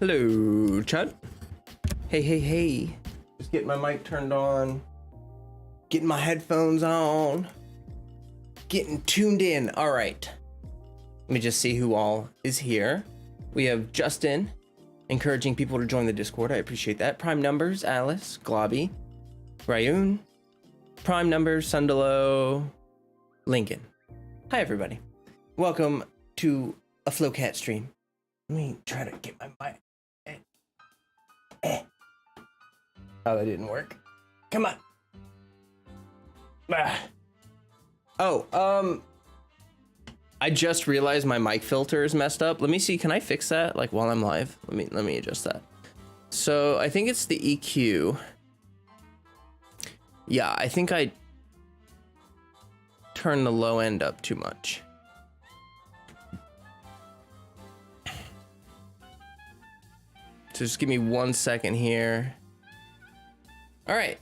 Hello, Chad. Hey. Just getting my mic turned on. Getting my headphones on. Getting tuned in. All right. Let me just see who all is here. We have Justin, encouraging people to join the Discord. I appreciate that. Prime Numbers, Alice, Globby, Rayun, Prime Numbers, Sundalo, Lincoln. Hi, everybody. Welcome to a Flowcat stream. Let me try to get my mic. Oh, that didn't work. Come on. Oh, I just realized my mic filter is messed up. Let me see. Can I fix that? Like while I'm live? Let me adjust that. So I think it's the EQ. Yeah, I think I turned the low end up too much. So just give me 1 second here. All right.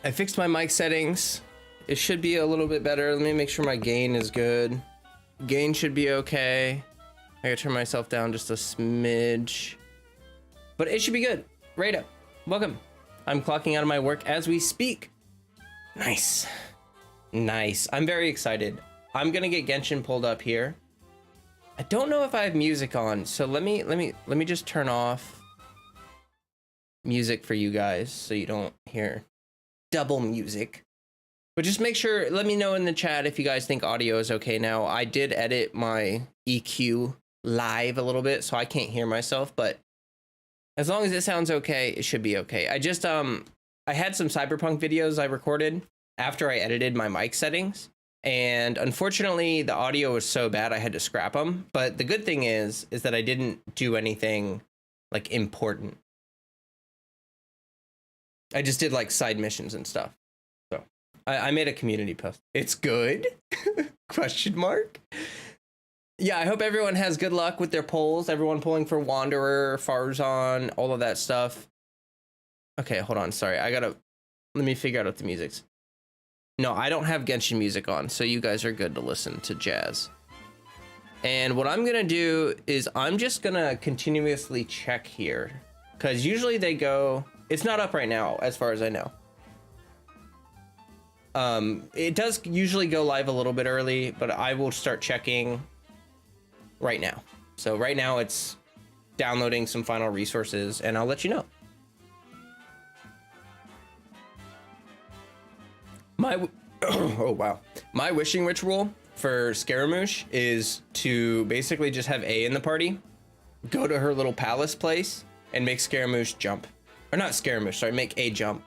I fixed my mic settings. It should be a little bit better. Let me make sure my gain is good. Gain should be okay. I gotta turn myself down just a smidge. But it should be good. Right up. Welcome. I'm clocking out of my work as we speak. Nice. Nice. I'm very excited. I'm gonna get Genshin pulled up here. I don't know if I have music on, so let me just turn off music for you guys so you don't hear double music. But just make sure, let me know in the chat if you guys think audio is okay now. I did edit my EQ live a little bit, so I can't hear myself, but as long as it sounds okay, it should be okay. I just, I had some Cyberpunk videos I recorded after I edited my mic settings, and unfortunately the audio was so bad I had to scrap them. But the good thing is that I didn't do anything like important. I just did like side missions and stuff. So I made a community post. It's good? Question mark. Yeah, I hope everyone has good luck with their polls. Everyone pulling for Wanderer, Faruzan, all of that stuff. Okay, hold on. Sorry, let me figure out what the music's. No, I don't have Genshin music on, so you guys are good to listen to jazz. And what I'm gonna do is I'm just gonna continuously check here, because usually they go. It's not up right now, as far as I know. It does usually go live a little bit early, but I will start checking right now. So right now it's downloading some final resources, and I'll let you know. Oh wow. My wishing ritual for Scaramouche is to basically just have A in the party, go to her little palace place, and make Scaramouche jump. Or not Scaramouche, sorry, make A jump.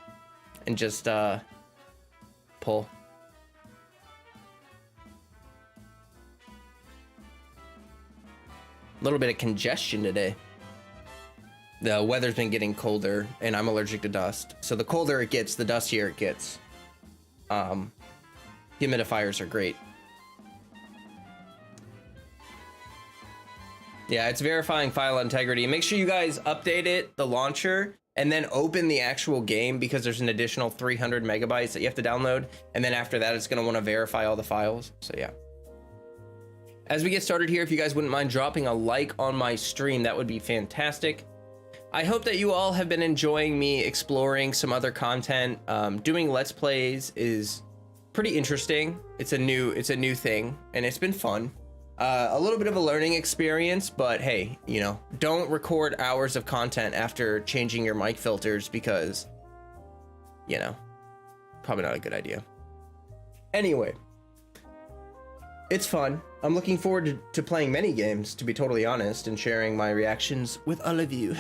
And just pull. A little bit of congestion today. The weather's been getting colder, and I'm allergic to dust. So the colder it gets, the dustier it gets. Humidifiers are great. Yeah, it's verifying file integrity. Make sure you guys update it, the launcher, and then open the actual game, because there's an additional 300 megabytes that you have to download. And then after that, it's going to want to verify all the files. So yeah. As we get started here, if you guys wouldn't mind dropping a like on my stream, that would be fantastic. I hope that you all have been enjoying me exploring some other content. Doing Let's Plays is pretty interesting. It's a new thing, and it's been fun. A little bit of a learning experience, but hey, you know, don't record hours of content after changing your mic filters, because, you know, probably not a good idea. Anyway, it's fun. I'm looking forward to playing many games, to be totally honest, and sharing my reactions with all of you.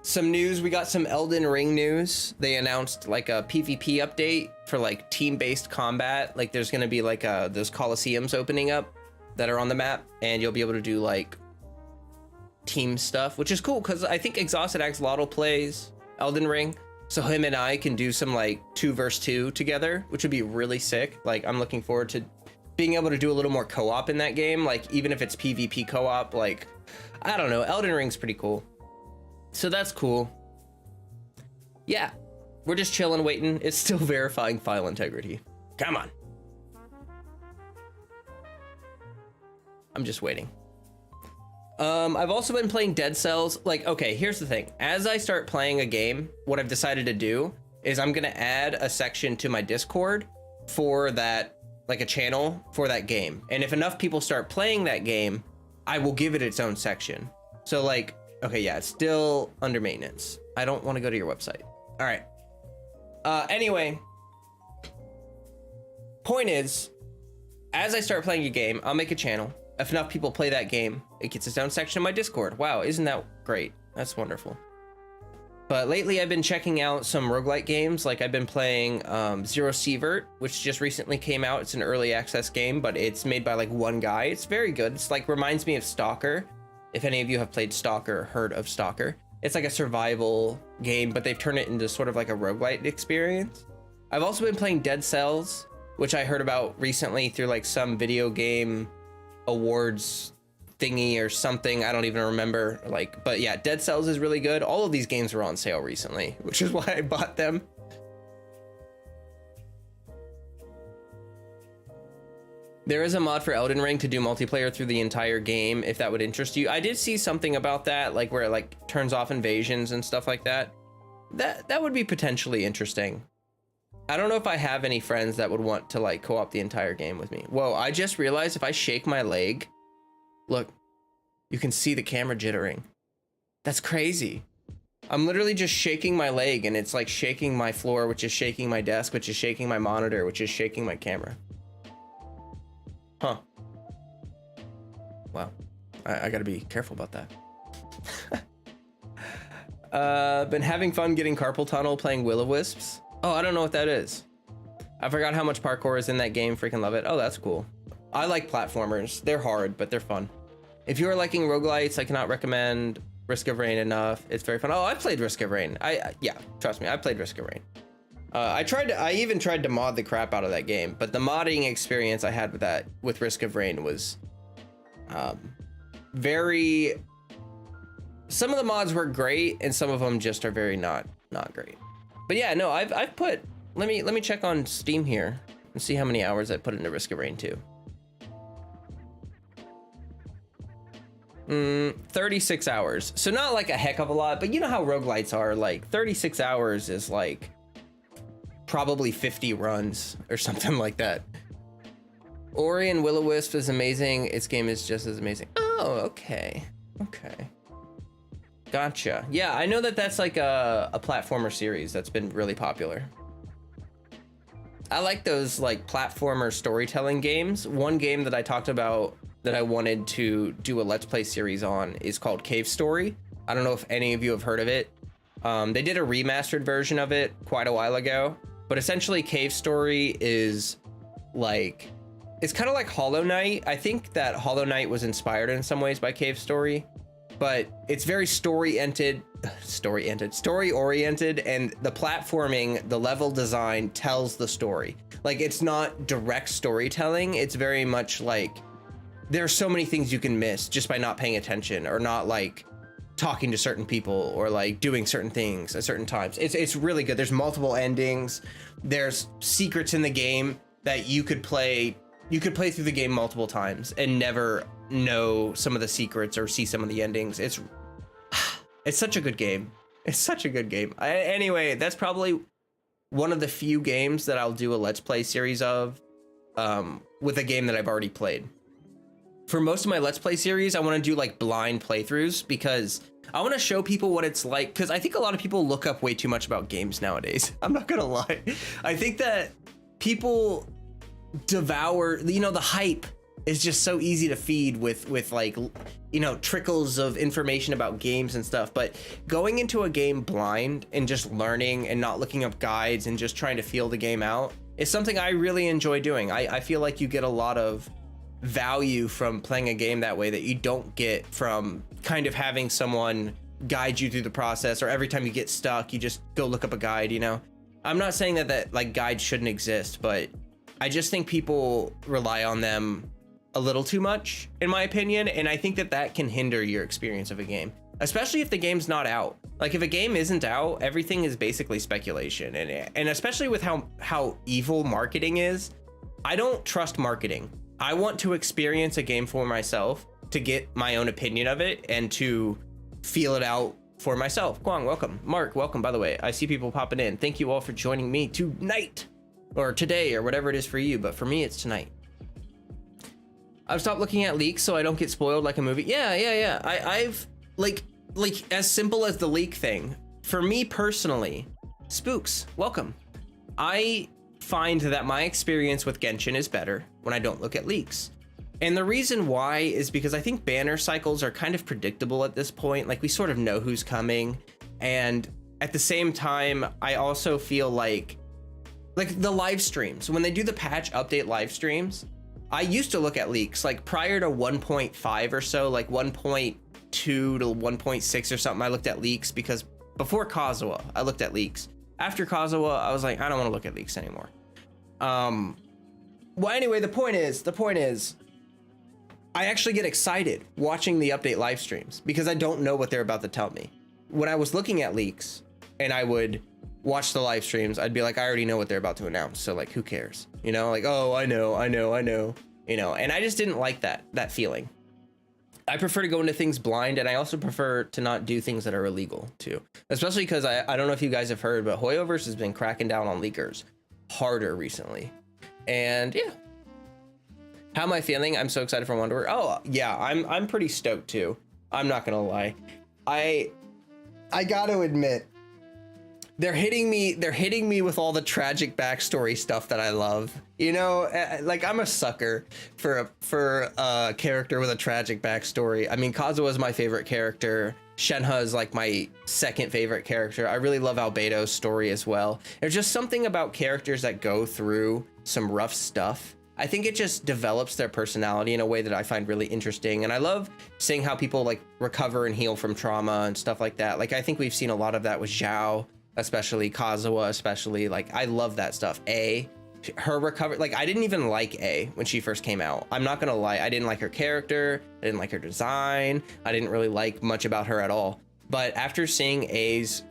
Some news, we got some Elden Ring news. They announced like a PvP update for like team-based combat. Like there's gonna be like those Colosseums opening up that are on the map, and you'll be able to do like team stuff, which is cool, because I think Exhausted Axolotl plays Elden Ring, so him and I can do some like 2 versus 2 together, which would be really sick. Like I'm looking forward to being able to do a little more co-op in that game, like even if it's PvP co-op. Like I don't know, Elden Ring's pretty cool. So that's cool. Yeah, we're just chilling, waiting. It's still verifying file integrity. Come on. I'm just waiting. I've also been playing Dead Cells. Like, okay, here's the thing. As I start playing a game, what I've decided to do is I'm gonna add a section to my Discord for that, like a channel for that game. And if enough people start playing that game, I will give it its own section. So like, okay, yeah, it's still under maintenance. I don't want to go to your website. All right. Anyway, point is, as I start playing a game, I'll make a channel. If enough people play that game, it gets its own section in my Discord. Wow, isn't that great? That's wonderful. But lately I've been checking out some roguelike games. Like I've been playing Zero Sievert, which just recently came out. It's an early access game, but it's made by like one guy. It's very good. It's like, reminds me of Stalker. If any of you have played Stalker or heard of Stalker, it's like a survival game, but they've turned it into sort of like a roguelite experience. I've also been playing Dead Cells, which I heard about recently through like some video game awards thingy or something. I don't even remember, like, but yeah, Dead Cells is really good. All of these games were on sale recently, which is why I bought them. There is a mod for Elden Ring to do multiplayer through the entire game, if that would interest you. I did see something about that, like where it like turns off invasions and stuff like that. That would be potentially interesting. I don't know if I have any friends that would want to like co-op the entire game with me. Whoa, I just realized if I shake my leg, look, you can see the camera jittering. That's crazy. I'm literally just shaking my leg and it's like shaking my floor, which is shaking my desk, which is shaking my monitor, which is shaking my camera. Huh. Wow. I gotta be careful about that. Been having fun getting carpal tunnel playing Will-O-Wisps. Oh, I don't know what that is. I forgot how much parkour is in that game. Freaking love it. Oh, that's cool. I like platformers. They're hard, but they're fun. If you are liking roguelites, I cannot recommend Risk of Rain enough. It's very fun. Oh, I played Risk of Rain. Yeah, trust me, I played Risk of Rain. I even tried to mod the crap out of that game, but the modding experience I had with Risk of Rain was some of the mods were great and some of them just are very not great. But yeah, no, I've put, let me check on Steam here and see how many hours I put into Risk of Rain 2. 36 hours. So not like a heck of a lot, but you know how roguelites are, like 36 hours is like probably 50 runs or something like that. Ori and Will-O-Wisp is amazing. Its game is just as amazing. Oh, okay. Okay. Gotcha. Yeah, I know that's like a platformer series that's been really popular. I like those like platformer storytelling games. One game that I talked about that I wanted to do a Let's Play series on is called Cave Story. I don't know if any of you have heard of it. They did a remastered version of it quite a while ago, but essentially Cave Story is like, it's kind of like Hollow Knight. I think that Hollow Knight was inspired in some ways by Cave Story, but it's very story-oriented, and the platforming, the level design tells the story. Like, it's not direct storytelling. It's very much like, there are so many things you can miss just by not paying attention or not like talking to certain people or like doing certain things at certain times. It's really good. There's multiple endings. There's secrets in the game that you could play through the game multiple times and never know some of the secrets or see some of the endings. It's such a good game. It's such a good game. Anyway, that's probably one of the few games that I'll do a Let's Play series of with a game that I've already played. For most of my Let's Play series, I want to do like blind playthroughs because I want to show people what it's like, because I think a lot of people look up way too much about games nowadays. I'm not gonna lie. I think that people devour, the hype is just so easy to feed with like, trickles of information about games and stuff. But going into a game blind and just learning and not looking up guides and just trying to feel the game out is something I really enjoy doing. I feel like you get a lot of value from playing a game that way that you don't get from kind of having someone guide you through the process, or every time you get stuck you just go look up a guide. I'm not saying that like guides shouldn't exist, but I just think people rely on them a little too much, in my opinion, and I think that can hinder your experience of a game, especially if the game's not out. Like, if a game isn't out, everything is basically speculation, and especially with how evil marketing is, I don't trust marketing. I want to experience a game for myself to get my own opinion of it and to feel it out for myself. Kwong, welcome. Mark, welcome, by the way. I see people popping in. Thank you all for joining me tonight or today or whatever it is for you. But for me, it's tonight. I've stopped looking at leaks so I don't get spoiled like a movie. Yeah. I've like as simple as the leak thing. For me personally, Spooks, welcome. I find that my experience with Genshin is better when I don't look at leaks. And the reason why is because I think banner cycles are kind of predictable at this point. Like we sort of know who's coming. And at the same time, I also feel like the live streams, when they do the patch update live streams, I used to look at leaks like prior to 1.5 or so, like 1.2 to 1.6 or something. I looked at leaks because before Kazuha, I looked at leaks. After Kazuha, I was like, I don't want to look at leaks anymore. Well, anyway, the point is, I actually get excited watching the update live streams because I don't know what they're about to tell me. When I was looking at leaks and I would watch the live streams, I'd be like, I already know what they're about to announce. So like, who cares? You know, like, oh, I know, you know, and I just didn't like that feeling. I prefer to go into things blind, and I also prefer to not do things that are illegal too, especially because I don't know if you guys have heard, but Hoyoverse has been cracking down on leakers harder recently. And yeah. How am I feeling? I'm so excited for Wonderworld. Oh yeah, I'm pretty stoked too. I'm not gonna lie. I gotta admit, they're hitting me with all the tragic backstory stuff that I love. You know, like I'm a sucker for a character with a tragic backstory. I mean, Kazuha is my favorite character. Shenhe is like my second favorite character. I really love Albedo's story as well. There's just something about characters that go through some rough stuff. I think it just develops their personality in a way that I find really interesting. And I love seeing how people like recover and heal from trauma and stuff like that. Like, I think we've seen a lot of that with Zhao, especially Kazuha, especially. Like, I love that stuff. Her recovery, like, I didn't even like when she first came out. I'm not gonna lie. I didn't like her character. I didn't like her design. I didn't really like much about her at all. But after seeing A's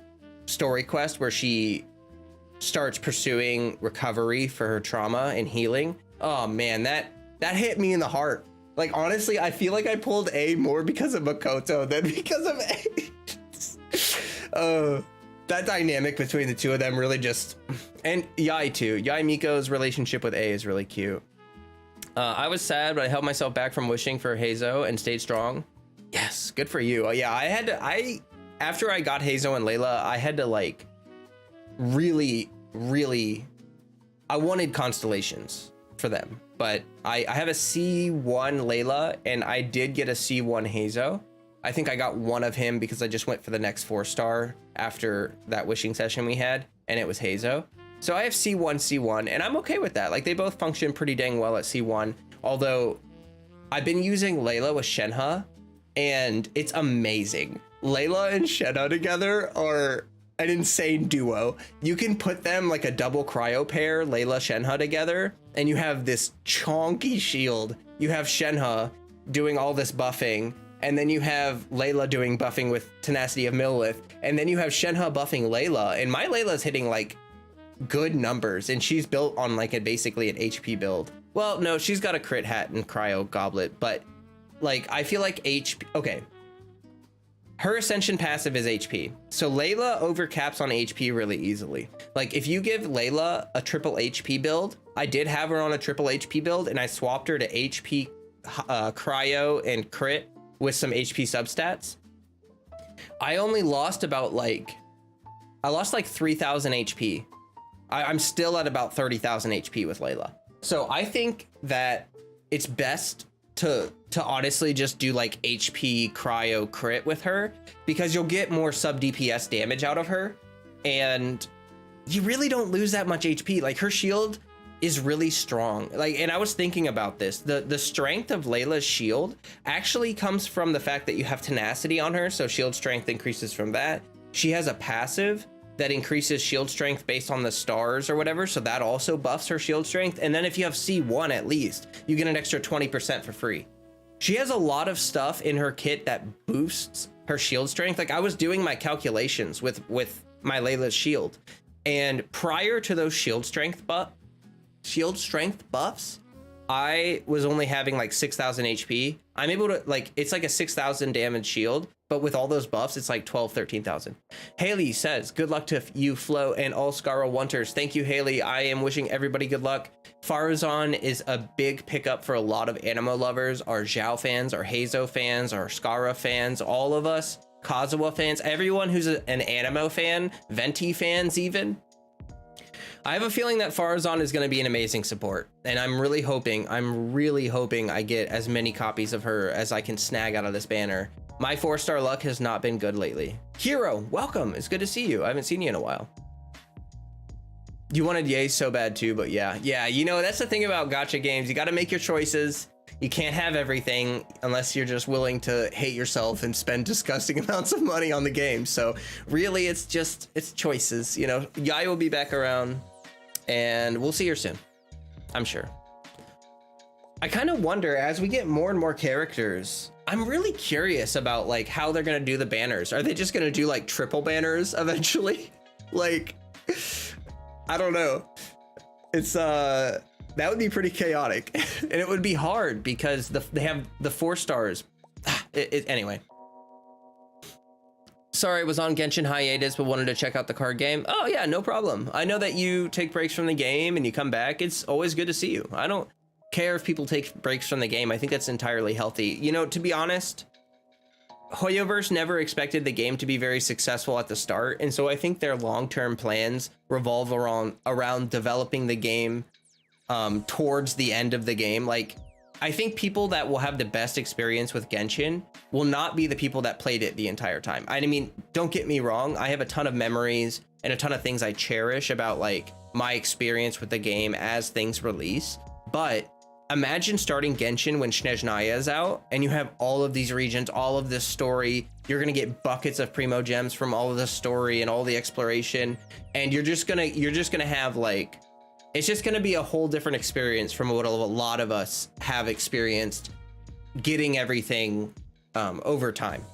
story quest where she starts pursuing recovery for her trauma and healing, oh man, that hit me in the heart. Like, honestly, I feel like I pulled A more because of Makoto than because of A. That dynamic between the two of them really just, and Yai too. Yai Miko's relationship with A is really cute. I was sad, but I held myself back from wishing for Heizo and stayed strong. Yes, good for you. Yeah, after I got Heizo and Layla, I had to like really, I wanted constellations for them, but I have a C1 Layla and I did get a C1 Heizo. I think I got one of him because I just went for the next 4-star after that wishing session we had, and it was Heizo. So I have C1, and I'm okay with that. Like, they both function pretty dang well at C1, although I've been using Layla with Shenhe, and it's amazing. Layla and Shenhe together are an insane duo. You can put them like a double cryo pair, Layla Shenhe together, and you have this chonky shield. You have Shenhe doing all this buffing, and then you have Layla doing buffing with Tenacity of Millith, and then you have Shenhe buffing Layla, and my Layla's hitting like good numbers, and she's built on like basically an HP build. Well, no, she's got a crit hat and cryo goblet, but like I feel like okay. Her Ascension passive is HP. So Layla overcaps on HP really easily. Like, if you give Layla a triple HP build, I did have her on a triple HP build, and I swapped her to HP cryo and crit with some HP substats. I only lost about like, I lost like 3,000 HP. I'm still at about 30,000 HP with Layla. So I think that it's best to honestly just do like HP cryo crit with her, because you'll get more sub DPS damage out of her, and you really don't lose that much HP. Like, her shield is really strong. Like, and I was thinking about this, the strength of Layla's shield actually comes from the fact that you have tenacity on her, so shield strength increases from that. She has a passive that increases shield strength based on the stars or whatever, so that also buffs her shield strength. And then if you have C1 at least, you get an extra 20% for free. She has a lot of stuff in her kit that boosts her shield strength. Like, I was doing my calculations with my Layla's shield, and prior to those shield strength buffs, I was only having like 6,000 HP. I'm able to like, it's like a 6,000 damage shield, but with all those buffs, it's like 12, 13,000. Haley says, good luck to you, Flo, and all Scarra Wanters. Thank you, Haley. I am wishing everybody good luck. Faruzan is a big pickup for a lot of animo lovers, our Zhao fans, our Hazo fans, our Scarra fans, all of us, Kazuha fans, everyone who's an animo fan, Venti fans even. I have a feeling that Faruzan is going to be an amazing support, and I'm really hoping I get as many copies of her as I can snag out of this banner. My 4-star luck has not been good lately. Hero, welcome. It's good to see you. I haven't seen you in a while. You wanted Yay so bad too, but yeah, you know, that's the thing about gacha games. You got to make your choices. You can't have everything unless you're just willing to hate yourself and spend disgusting amounts of money on the game. So really, it's choices. You know, Yai will be back around, and we'll see her soon, I'm sure. I kind of wonder, as we get more and more characters, I'm really curious about like how they're gonna do the banners. Are they just gonna do like triple banners eventually? Like, I don't know. It's that would be pretty chaotic, and it would be hard because they have the 4 stars. Anyway. Sorry, I was on Genshin hiatus, but wanted to check out the card game. Oh yeah, no problem. I know that you take breaks from the game and you come back. It's always good to see you. I don't care if people take breaks from the game. I think that's entirely healthy. You know, to be honest, Hoyoverse never expected the game to be very successful at the start, and so I think their long-term plans revolve around developing the game towards the end of the game. Like, I think people that will have the best experience with Genshin will not be the people that played it the entire time. I mean, don't get me wrong, I have a ton of memories and a ton of things I cherish about like my experience with the game as things release, but imagine starting Genshin when Snezhnaya is out and you have all of these regions, all of this story. You're gonna get buckets of primo gems from all of the story and all the exploration, and you're just gonna have like, it's just gonna be a whole different experience from what a lot of us have experienced getting everything over time.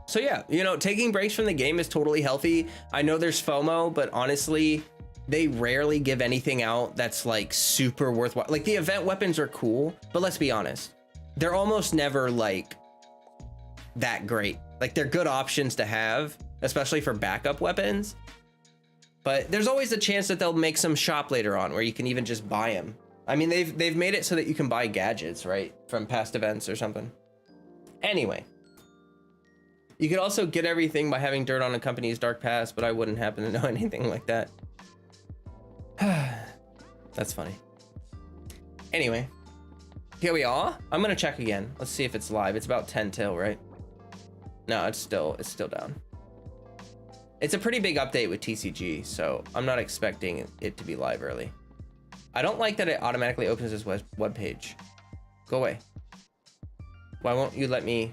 So yeah, you know, taking breaks from the game is totally healthy. I know there's FOMO, but honestly, they rarely give anything out that's like super worthwhile. Like, the event weapons are cool, but let's be honest, they're almost never like that great. Like, they're good options to have, especially for backup weapons, but there's always a chance that they'll make some shop later on where you can even just buy them. I mean, they've made it so that you can buy gadgets, right, from past events or something. Anyway, you could also get everything by having dirt on a company's dark past, but I wouldn't happen to know anything like that. That's funny. Anyway, here we are. I'm gonna check again. Let's see if it's live. It's about 10 till, right? No, it's still down. It's a pretty big update with TCG, so I'm not expecting it to be live early. I don't like that it automatically opens this web page. Go away. Why won't you let me?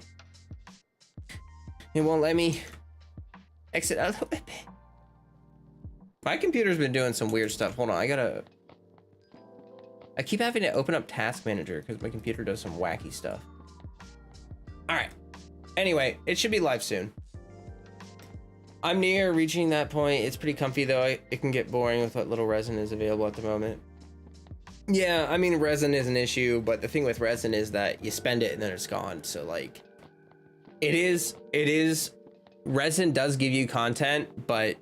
It won't let me exit out of the web page. My computer's been doing some weird stuff. Hold on, I keep having to open up Task Manager because my computer does some wacky stuff. All right. Anyway, it should be live soon. I'm near reaching that point. It's pretty comfy though. It can get boring with what little resin is available at the moment. Yeah, I mean, resin is an issue, but the thing with resin is that you spend it and then it's gone. So like, it is, resin does give you content, but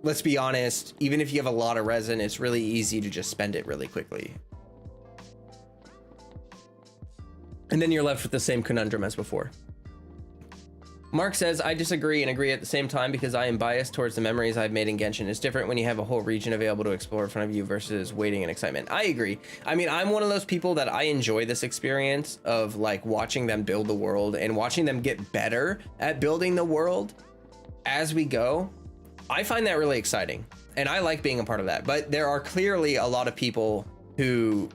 let's be honest, even if you have a lot of resin, it's really easy to just spend it really quickly. And then you're left with the same conundrum as before. Mark says, I disagree and agree at the same time because I am biased towards the memories I've made in Genshin. It's different when you have a whole region available to explore in front of you versus waiting and excitement. I agree. I mean, I'm one of those people that I enjoy this experience of like watching them build the world and watching them get better at building the world as we go. I find that really exciting and I like being a part of that. But there are clearly a lot of people who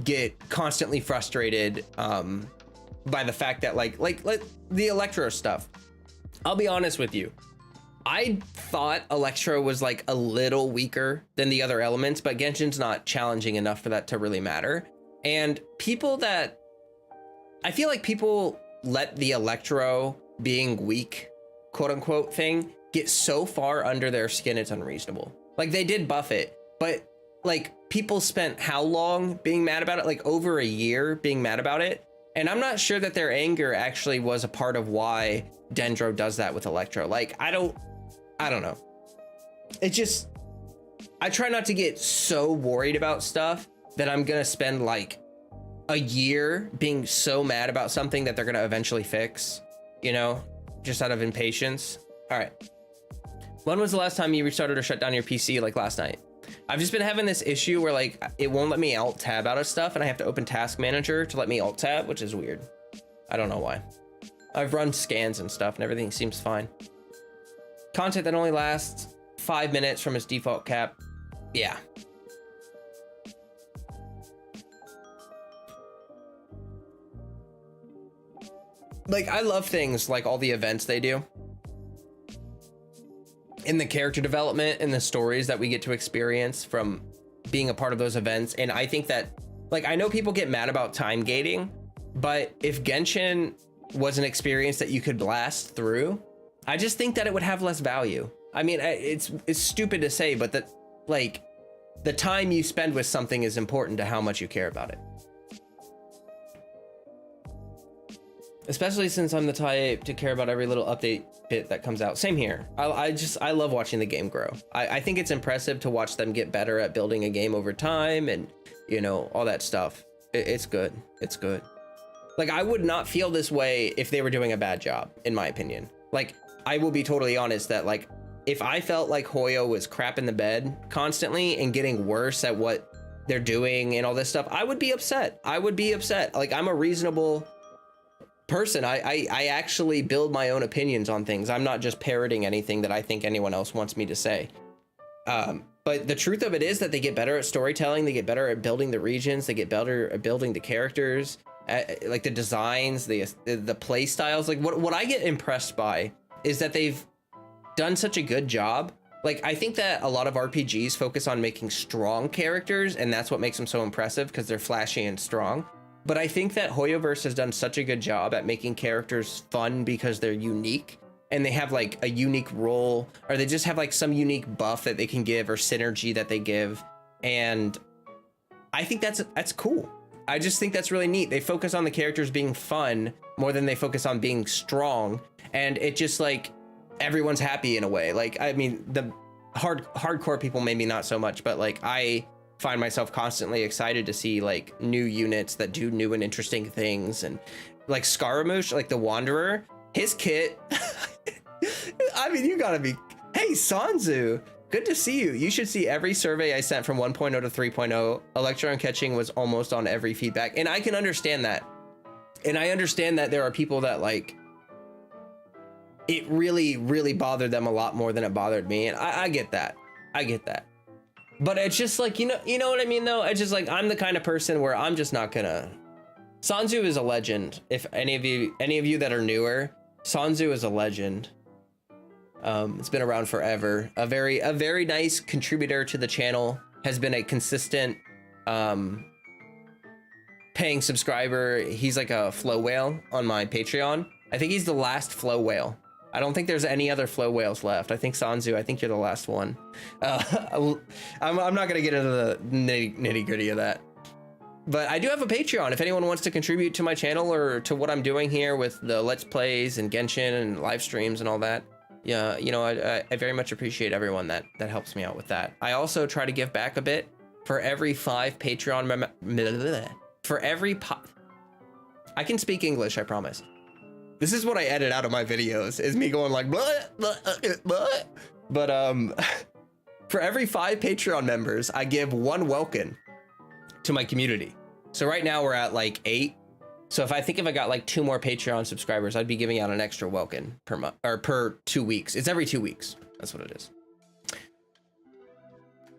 get constantly frustrated by the fact that like the Electro stuff. I'll be honest with you. I thought Electro was like a little weaker than the other elements, but Genshin's not challenging enough for that to really matter. And I feel like people let the Electro being weak, quote unquote, thing get so far under their skin, it's unreasonable. Like they did buff it, but like people spent how long being mad about it? Like over a year being mad about it. And I'm not sure that their anger actually was a part of why Dendro does that with Electro. Like, I don't know. It just, I try not to get so worried about stuff that I'm gonna spend like a year being so mad about something that they're gonna eventually fix, you know, just out of impatience. All right. When was the last time you restarted or shut down your PC? Like last night? I've just been having this issue where like it won't let me alt tab out of stuff and I have to open task manager to let me alt tab, which is weird. I don't know why. I've run scans and stuff and everything seems fine. Content that only lasts 5 minutes from its default cap. Yeah. Like I love things like all the events they do. In the character development and the stories that we get to experience from being a part of those events. And I think that, like, I know people get mad about time gating, but if Genshin was an experience that you could blast through, I just think that it would have less value. I mean, it's stupid to say, but that, like, the time you spend with something is important to how much you care about it. Especially since I'm the type to care about every little update bit that comes out. Same here. I love watching the game grow. I think it's impressive to watch them get better at building a game over time and, you know, all that stuff. It's good. It's good. Like, I would not feel this way if they were doing a bad job, in my opinion. Like, I will be totally honest that, like, if I felt like Hoyo was crap in the bed constantly and getting worse at what they're doing and all this stuff, I would be upset. I would be upset. Like, I'm a reasonable person. I actually build my own opinions on things. I'm not just parroting anything that I think anyone else wants me to say. But the truth of it is that they get better at storytelling. They get better at building the regions. They get better at building the characters, like the designs, the play styles. Like what I get impressed by is that they've done such a good job. Like, I think that a lot of RPGs focus on making strong characters, and that's what makes them so impressive because they're flashy and strong. But I think that Hoyoverse has done such a good job at making characters fun because they're unique and they have like a unique role, or they just have like some unique buff that they can give or synergy that they give. And I think that's cool. I just think that's really neat. They focus on the characters being fun more than they focus on being strong. And it just like everyone's happy in a way. Like, I mean, the hardcore people maybe not so much, but like I find myself constantly excited to see like new units that do new and interesting things. And like Scaramouche, like the Wanderer, his kit. I mean, you gotta be, hey Sanzu, good to see you. You should see every survey I sent from 1.0 to 3.0. Electron catching was almost on every feedback, and I can understand that. And I understand that there are people that like it really bothered them a lot more than it bothered me, and I get that. I get that. But it's just like, you know what I mean though? It's just like, I'm the kind of person where I'm just not gonna. Sanzu is a legend. If any of you that are newer, Sanzu is a legend. It's been around forever. A very nice contributor to the channel, has been a consistent paying subscriber. He's like a flow whale on my Patreon. I think he's the last flow whale. I don't think there's any other flow whales left. I think Sanzu, I think you're the last one. I'm not gonna get into the nitty gritty of that. But I do have a Patreon. If anyone wants to contribute to my channel or to what I'm doing here with the Let's Plays and Genshin and live streams and all that, yeah, you know, I very much appreciate everyone that helps me out with that. I also try to give back a bit for every 5 Patreon I can speak English, I promise. This is what I edit out of my videos, is me going like, blah, blah, blah. But for every 5 Patreon members, I give 1 Welkin to my community. So right now we're at like 8. So if I got like 2 more Patreon subscribers, I'd be giving out an extra Welkin per month, or per 2 weeks. It's every 2 weeks. That's what it is.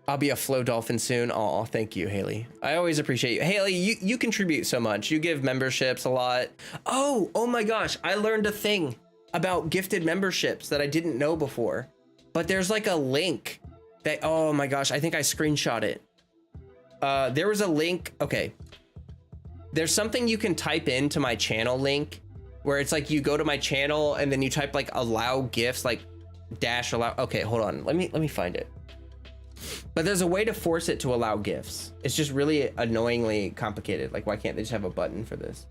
I'll be a flow dolphin soon. Aw, thank you, Haley. I always appreciate you. Haley, you contribute so much. You give memberships a lot. Oh my gosh. I learned a thing about gifted memberships that I didn't know before. But there's like a link that, oh my gosh, I think I screenshot it. There was a link. Okay. There's something you can type into my channel link where it's like you go to my channel and then you type like allow gifts, like dash allow. Okay, hold on. Let me find it. But there's a way to force it to allow gifts. It's just really annoyingly complicated. Like, why can't they just have a button for this?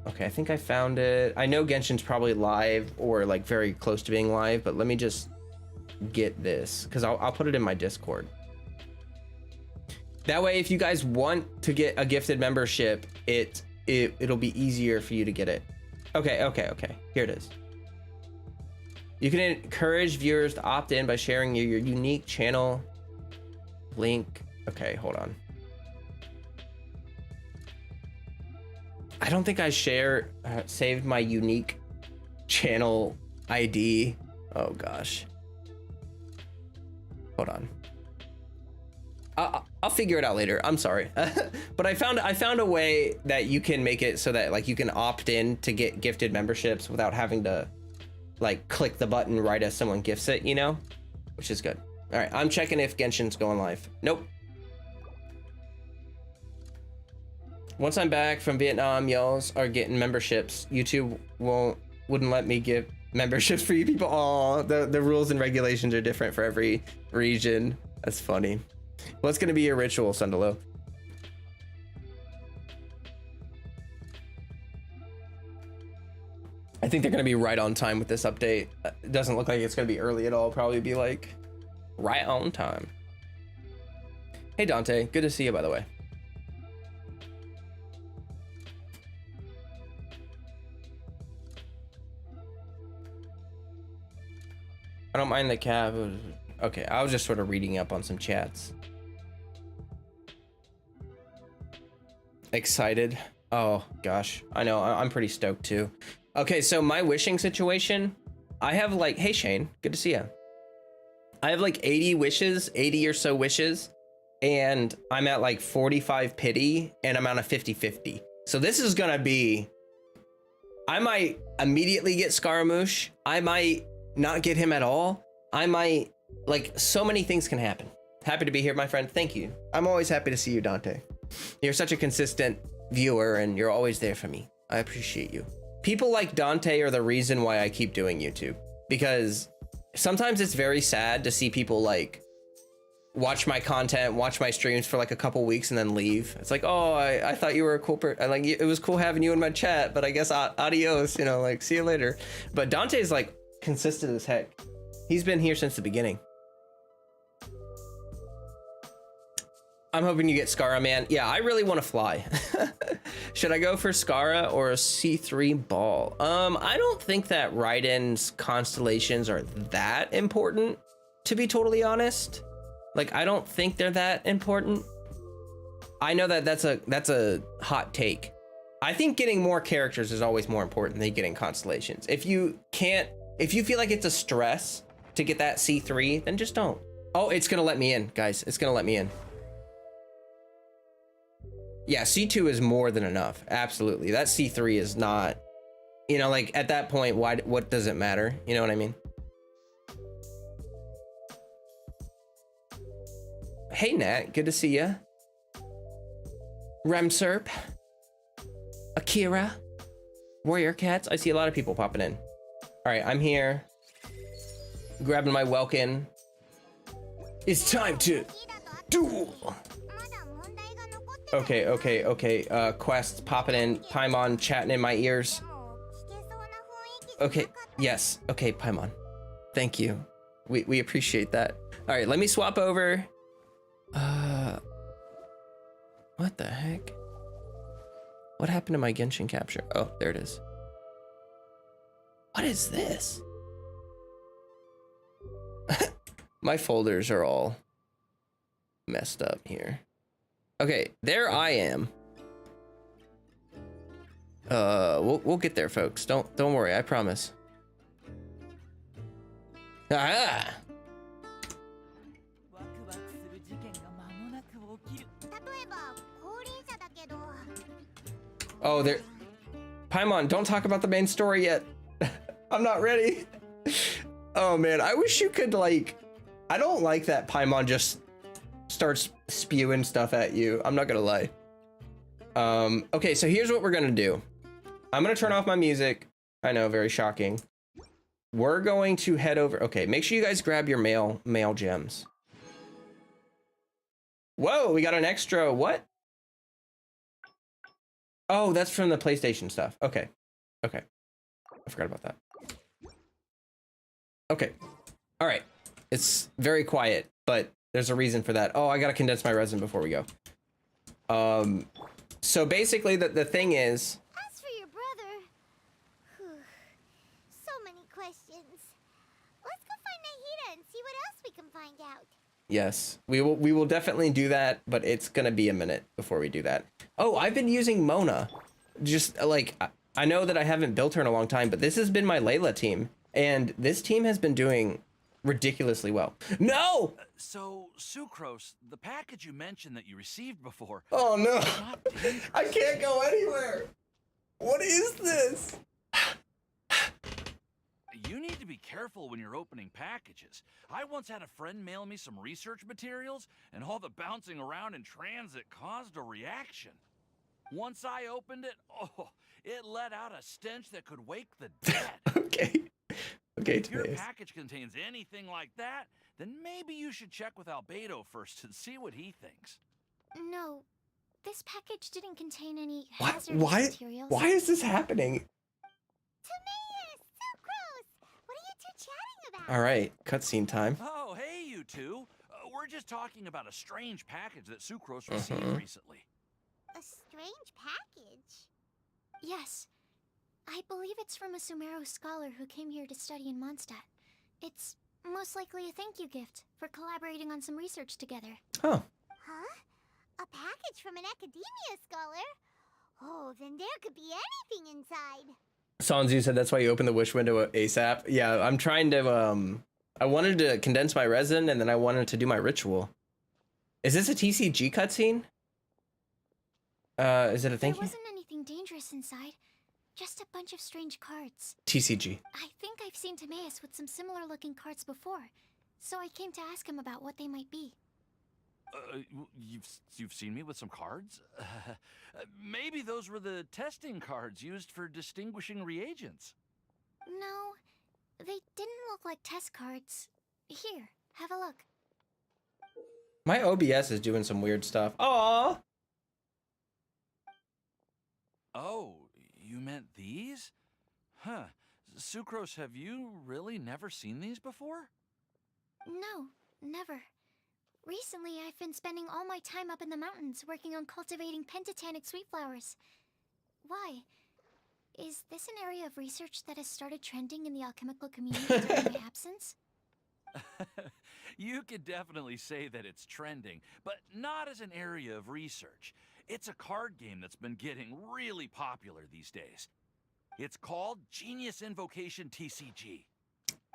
Okay, I think I found it. I know Genshin's probably live or like very close to being live, but let me just get this because I'll put it in my Discord. That way, if you guys want to get a gifted membership, it'll be easier for you to get it. Okay. Here it is. You can encourage viewers to opt in by sharing your unique channel link. Okay, hold on. I don't think I saved my unique channel ID. Oh gosh. Hold on. I'll figure it out later. I'm sorry. But I found a way that you can make it so that like you can opt in to get gifted memberships without having to like click the button right as someone gifts it, you know, which is good. All right, I'm checking if Genshin's going live. Nope. Once I'm back from Vietnam, y'all are getting memberships. YouTube wouldn't let me give memberships for you people. Oh, the rules and regulations are different for every region. That's funny. What's gonna be your ritual, Sundalo? I think they're gonna be right on time with this update. It doesn't look like it's gonna be early at all. Probably be like right on time. Hey Dante, good to see you by the way. I don't mind the cab. Okay, I was just sort of reading up on some chats. Excited. Oh gosh, I know, I'm pretty stoked too. Okay, so my wishing situation, I have like, hey Shane, good to see you. I have like 80 wishes, 80 or so wishes, and I'm at like 45 pity, and I'm on a 50-50. So this is gonna be, I might immediately get Scaramouche, I might not get him at all, I might, like, so many things can happen. Happy to be here, my friend, thank you. I'm always happy to see you, Dante. You're such a consistent viewer, and you're always there for me. I appreciate you. People like Dante are the reason why I keep doing YouTube, because sometimes it's very sad to see people like watch my content, watch my streams for like a couple weeks and then leave. It's like, oh, I thought you were a cool person. Like, it was cool having you in my chat, but I guess adios, you know, like, see you later. But Dante's like consistent as heck. He's been here since the beginning. I'm hoping you get Scara, man. Yeah, I really want to fly. Should I go for Scara or a C3 ball? I don't think that Raiden's constellations are that important, to be totally honest. Like, I don't think they're that important. I know that that's a hot take. I think getting more characters is always more important than getting constellations. If you feel like it's a stress to get that C3, then just don't. Oh, it's gonna let me in, guys. It's gonna let me in. Yeah, C2 is more than enough. Absolutely. That C3 is not, you know, like at that point, what does it matter? You know what I mean? Hey, Nat, good to see ya. Remserp, Akira, Warrior Cats. I see a lot of people popping in. All right, I'm here. Grabbing my Welkin. It's time to duel. Okay. Quests popping in. Paimon chatting in my ears. Okay, yes. Okay, Paimon. Thank you. We appreciate that. All right, let me swap over. What the heck? What happened to my Genshin capture? Oh, there it is. What is this? My folders are all messed up here. Okay, there I am. We'll get there, folks. Don't worry, I promise. Ah! Oh, there. Paimon, don't talk about the main story yet. I'm not ready. Oh man, I wish you could like. I don't like that Paimon just starts spewing stuff at you. I'm not gonna lie. Okay, so here's what we're gonna do. I'm gonna turn off my music. I know, very shocking. We're going to head over. Okay, make sure you guys grab your mail gems. Whoa, we got an extra what? Oh, that's from the PlayStation stuff. Okay. Okay. I forgot about that. Okay. All right. It's very quiet, but there's a reason for that. Oh, I gotta condense my resin before we go. So basically the thing is... As for your brother... so many questions. Let's go find Nahida and see what else we can find out. Yes, we will definitely do that, but it's gonna be a minute before we do that. Oh, I've been using Mona. Just like, I know that I haven't built her in a long time, but this has been my Layla team, and this team has been doing ridiculously well. No! So, Sucrose, the package you mentioned that you received before... Oh no! It's not dangerous. I can't go anywhere! What is this? You need to be careful when you're opening packages. I once had a friend mail me some research materials, and all the bouncing around in transit caused a reaction. Once I opened it, oh, it let out a stench that could wake the dead. Okay. Okay, If your Timaeus. package contains anything like that, then maybe you should check with Albedo first and see what he thinks. No, this package didn't contain any What? hazardous materials. Why is this happening? Timaeus! So gross! What are you two chatting about? All right, cutscene time. Oh, hey, you two. We're just talking about a strange package that Sucrose received recently. A strange package? Yes. I believe it's from a Sumeru scholar who came here to study in Mondstadt. It's most likely a thank you gift for collaborating on some research together. Oh. Huh? A package from an academia scholar? Oh, then there could be anything inside. Sanzu said that's why you open the wish window ASAP. Yeah, I'm trying to, I wanted to condense my resin and then I wanted to do my ritual. Is this a TCG cutscene? Is it a thank There you? wasn't anything dangerous inside. Just a bunch of strange cards. TCG. I think I've seen Timaeus with some similar looking cards before, so I came to ask him about what they might be. You've seen me with some cards? Maybe those were the testing cards used for distinguishing reagents. No, they didn't look like test cards. Here, have a look. My OBS is doing some weird stuff. Aww. Oh, you meant these? Huh. Sucrose, have you really never seen these before? No, never. Recently, I've been spending all my time up in the mountains working on cultivating pentatonic sweet flowers. Why? Is this an area of research that has started trending in the alchemical community during my absence? You could definitely say that it's trending, but not as an area of research. It's a card game that's been getting really popular these days. It's called Genius Invocation TCG.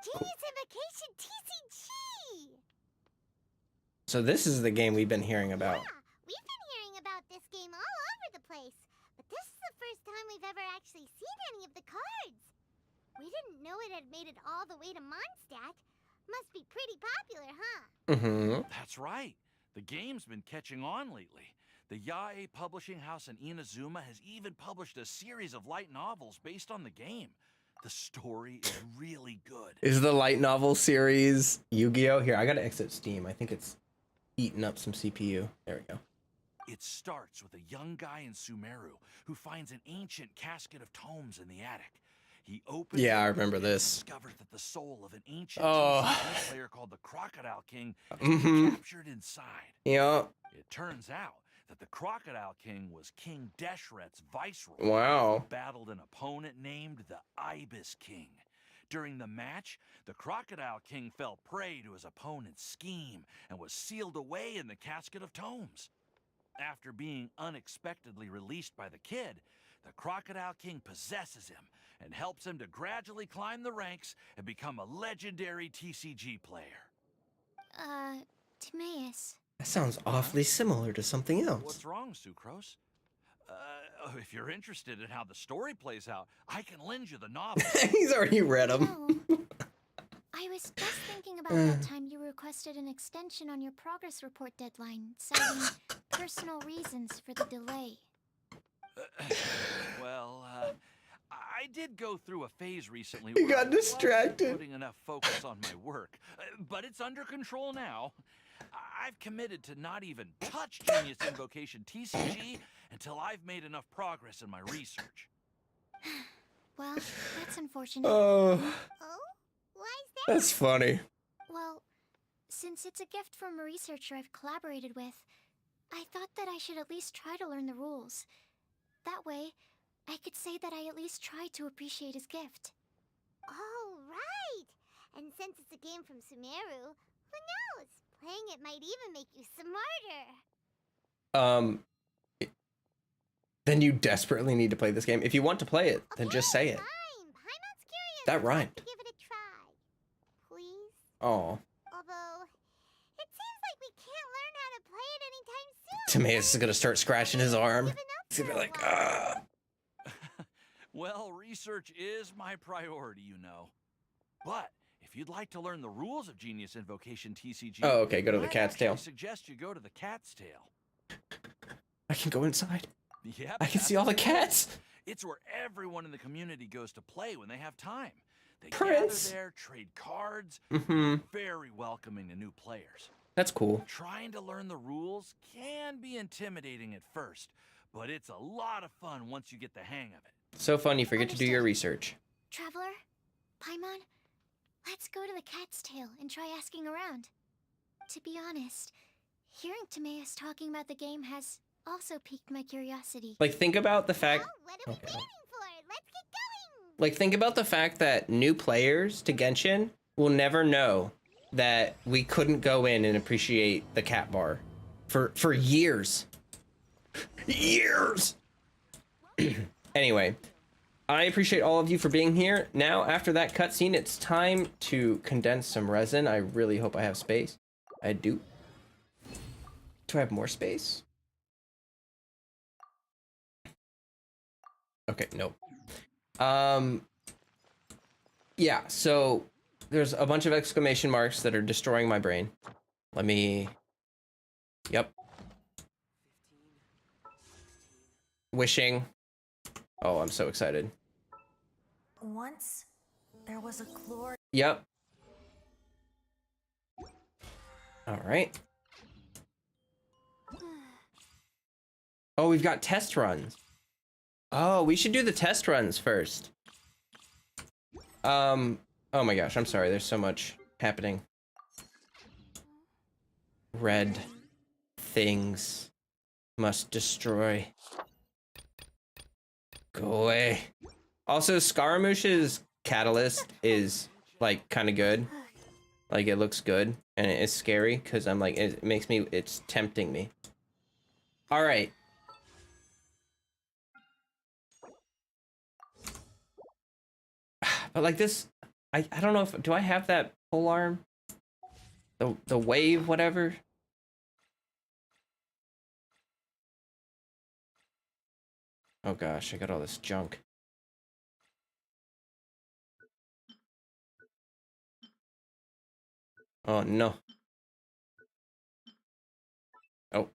Genius Invocation TCG! So this is the game we've been hearing about. Yeah, we've been hearing about this game all over the place. But this is the first time we've ever actually seen any of the cards. We didn't know it had made it all the way to Mondstadt. Must be pretty popular, huh? Mm-hmm. That's right. The game's been catching on lately. The Yae publishing house in Inazuma has even published a series of light novels based on the game. The story is really good. Is the light novel series Yu-Gi-Oh? Here, I gotta exit Steam. I think it's eating up some CPU. There we go. It starts with a young guy in Sumeru who finds an ancient casket of tomes in the attic. He opens Yeah, it I remember and this. discovers that the soul of an ancient Oh. TCG player called the Crocodile King has Mm-hmm. been captured inside. Yeah. It turns out that the Crocodile King was King Deshret's viceroy. Wow. Who battled an opponent named the Ibis King. During the match, the Crocodile King fell prey to his opponent's scheme and was sealed away in the casket of tomes. After being unexpectedly released by the kid, the Crocodile King possesses him and helps him to gradually climb the ranks and become a legendary TCG player. Timaeus. That sounds awfully similar to something else. What's wrong, Sucrose? If you're interested in how the story plays out, I can lend you the novel. He's already read them. No. I was just thinking about that time you requested an extension on your progress report deadline, citing personal reasons for the delay. Well, I did go through a phase recently He where got I wasn't distracted. putting enough focus on my work, but it's under control now. I've committed to not even touch Genius Invocation TCG until I've made enough progress in my research. Well, that's unfortunate. Oh, Oh? Why is that? that's funny. Well, since it's a gift from a researcher I've collaborated with, I thought that I should at least try to learn the rules. That way, I could say that I at least tried to appreciate his gift. Oh, right! And since it's a game from Sumeru, who knows? Playing it might even make you smarter. Then you desperately need to play this game. If you want to play it, then just say it. Fine. Paimon's curious. That rhymed. To give it a try. Please? Oh, Although, it seems like we can't learn how to play it anytime soon. Timaeus is gonna start scratching his arm. He's gonna be like, ah. Well, research is my priority, you know. But if you'd like to learn the rules of Genius Invocation TCG, Oh, okay, go to the I'd Cat's actually Tail. suggest you go to the Cat's Tail. I can go inside. Yep, I can that's see all the what it cats. is. It's where everyone in the community goes to play when they have time. They Prince. gather there, trade cards, Mm-hmm. very welcoming to new players. That's cool. Trying to learn the rules can be intimidating at first, but it's a lot of fun once you get the hang of it. So fun you forget to do your Understood. research. Traveler? Paimon? Let's go to the Cat's Tail and try asking around. To be honest, hearing Timaeus talking about the game has also piqued my curiosity. Like, think about the fact. Well, what are we Okay. waiting for? Let's get going! Like, think about the fact that new players to Genshin will never know that we couldn't go in and appreciate the cat bar for years. Years. Anyway, I appreciate all of you for being here. Now, after that cutscene, it's time to condense some resin. I really hope I have space. I do. Do I have more space? Okay, nope. Yeah, so there's a bunch of exclamation marks that are destroying my brain. Let me... Yep. Wishing. Oh, I'm so excited. Once there was a glory. Yep. All right. Oh, we've got test runs. Oh, we should do the test runs first. Oh my gosh, I'm sorry. There's so much happening. Red things must destroy. Go away. Also, Scaramouche's catalyst is like kind of good. Like it looks good and it's scary because I'm like, it makes me, it's tempting me. All right. But like this, I don't know if, do I have that pole arm? The wave, whatever. Oh gosh, I got all this junk. Oh no. Oh.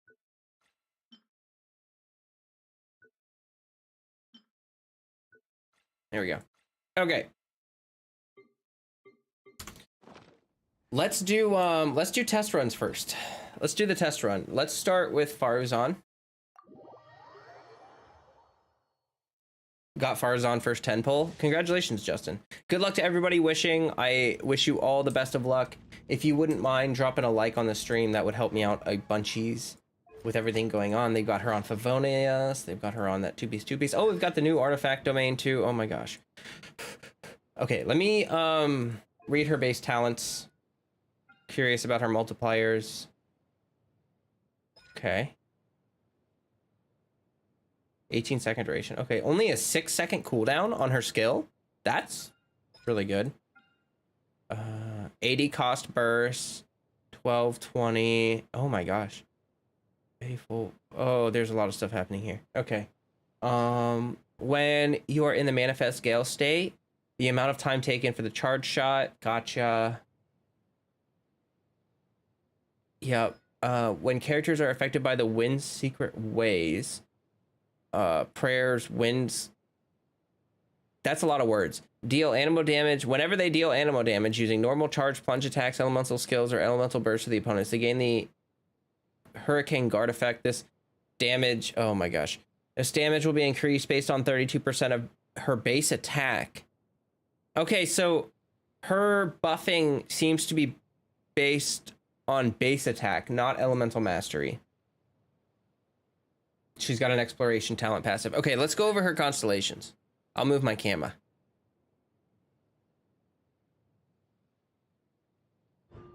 There we go. Okay. Let's do test runs first. Let's do the test run. Let's start with Faruzan. Got Faruzan first 10 pull. Congratulations, Justin. Good luck to everybody wishing. I wish you all the best of luck. If you wouldn't mind dropping a like on the stream, that would help me out a bunchies with everything going on. They've got her on Favonius. They've got her on that two-piece. Oh, we've got the new artifact domain too. Oh my gosh. Okay, let me read her base talents. Curious about her multipliers. Okay. 18-second duration. Okay, only a 6-second cooldown on her skill. That's really good. 80 cost burst. 1220. Oh my gosh. 84. Oh, there's a lot of stuff happening here. Okay. When you are in the manifest gale state, the amount of time taken for the charge shot. Gotcha. Yep. When characters are affected by the wind's secret ways, prayers, winds. That's a lot of words. Deal animal damage. Whenever they deal animal damage using normal charge, plunge attacks, elemental skills, or elemental bursts to the opponents, they gain the Hurricane Guard effect. This damage, oh my gosh. This damage will be increased based on 32% of her base attack. Okay, so her buffing seems to be based on base attack, not elemental mastery. She's got an exploration talent passive. Okay, let's go over her constellations. I'll move my camera.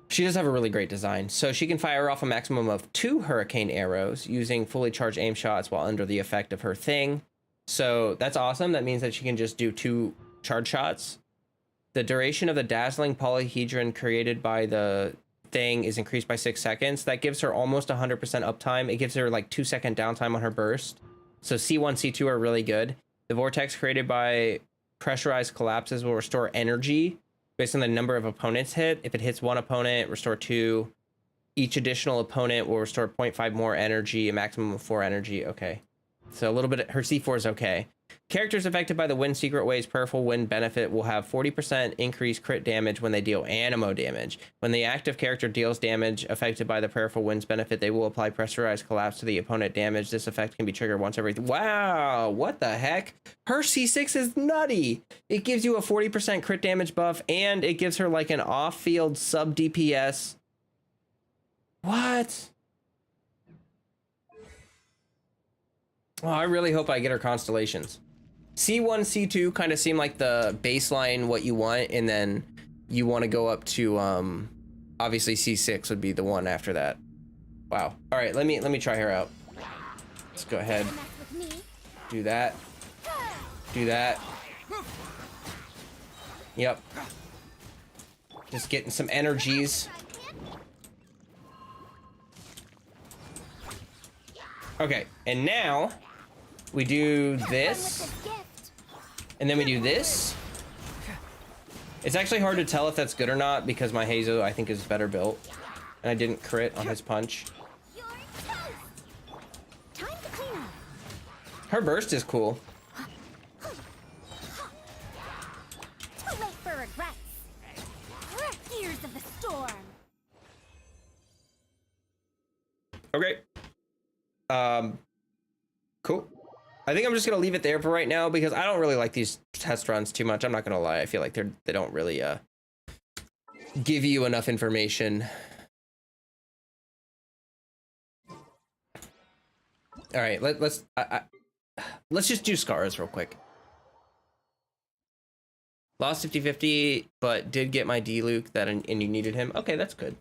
She does have a really great design. So she can fire off a maximum of 2 hurricane arrows using fully charged aim shots while under the effect of her thing. So that's awesome. That means that she can just do 2 charge shots. The duration of the dazzling polyhedron created by the thing is increased by 6 seconds. That gives her almost 100% uptime. It gives her like 2-second downtime on her burst. So C1, C2 are really good. The vortex created by pressurized collapses will restore energy based on the number of opponents hit. If it hits 1 opponent, restore 2. Each additional opponent will restore 0.5 more energy, a maximum of 4 energy. Okay. So a little bit, her C4 is okay. Characters affected by the Wind Secret Ways Prayerful Wind benefit will have 40% increased crit damage when they deal anemo damage. When the active character deals damage affected by the Prayerful Winds benefit, they will apply pressurized collapse to the opponent damage. This effect can be triggered once every... Wow, what the heck? Her C6 is nutty. It gives you a 40% crit damage buff, and it gives her like an off-field sub DPS. What? Oh, I really hope I get her constellations. C1, C2 kind of seem like the baseline what you want, and then you want to go up to obviously C6 would be the one after that. Wow. All right, let me try her out. Let's go ahead. Do that. Do that. Yep. Just getting some energies. Okay, and now we do this, and then we do this. It's actually hard to tell if that's good or not because my Hazo, I think, is better built, and I didn't crit on his punch. Her burst is cool. Too late for regrets. Ears of the storm. Okay. Cool. I think I'm just gonna leave it there for right now because I don't really like these test runs too much. I'm not gonna lie. I feel like they don't really give you enough information. All right, let's just do scars real quick. Lost 50-50, but did get my D-Luke that and you needed him. Okay, that's good.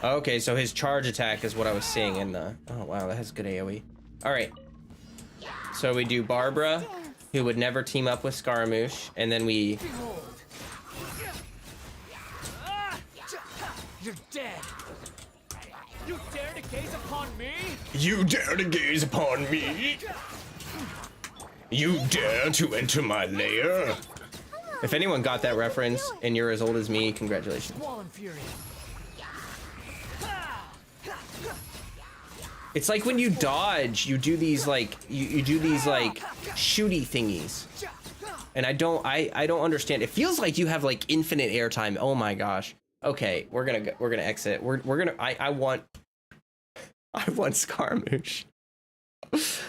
Okay, so his charge attack is what I was seeing in the... Oh, wow, that has good AoE. All right. So we do Barbara, who would never team up with Scaramouche, and then we... You're dead. You dare to gaze upon me? You dare to gaze upon me? You dare to enter my lair? If anyone got that reference and you're as old as me, congratulations. Wall and Fury. It's like when you dodge, you do these like you do these like shooty thingies, and I don't understand. It feels like you have like infinite airtime. Oh my gosh. Okay, we're gonna exit. I want Scaramouche.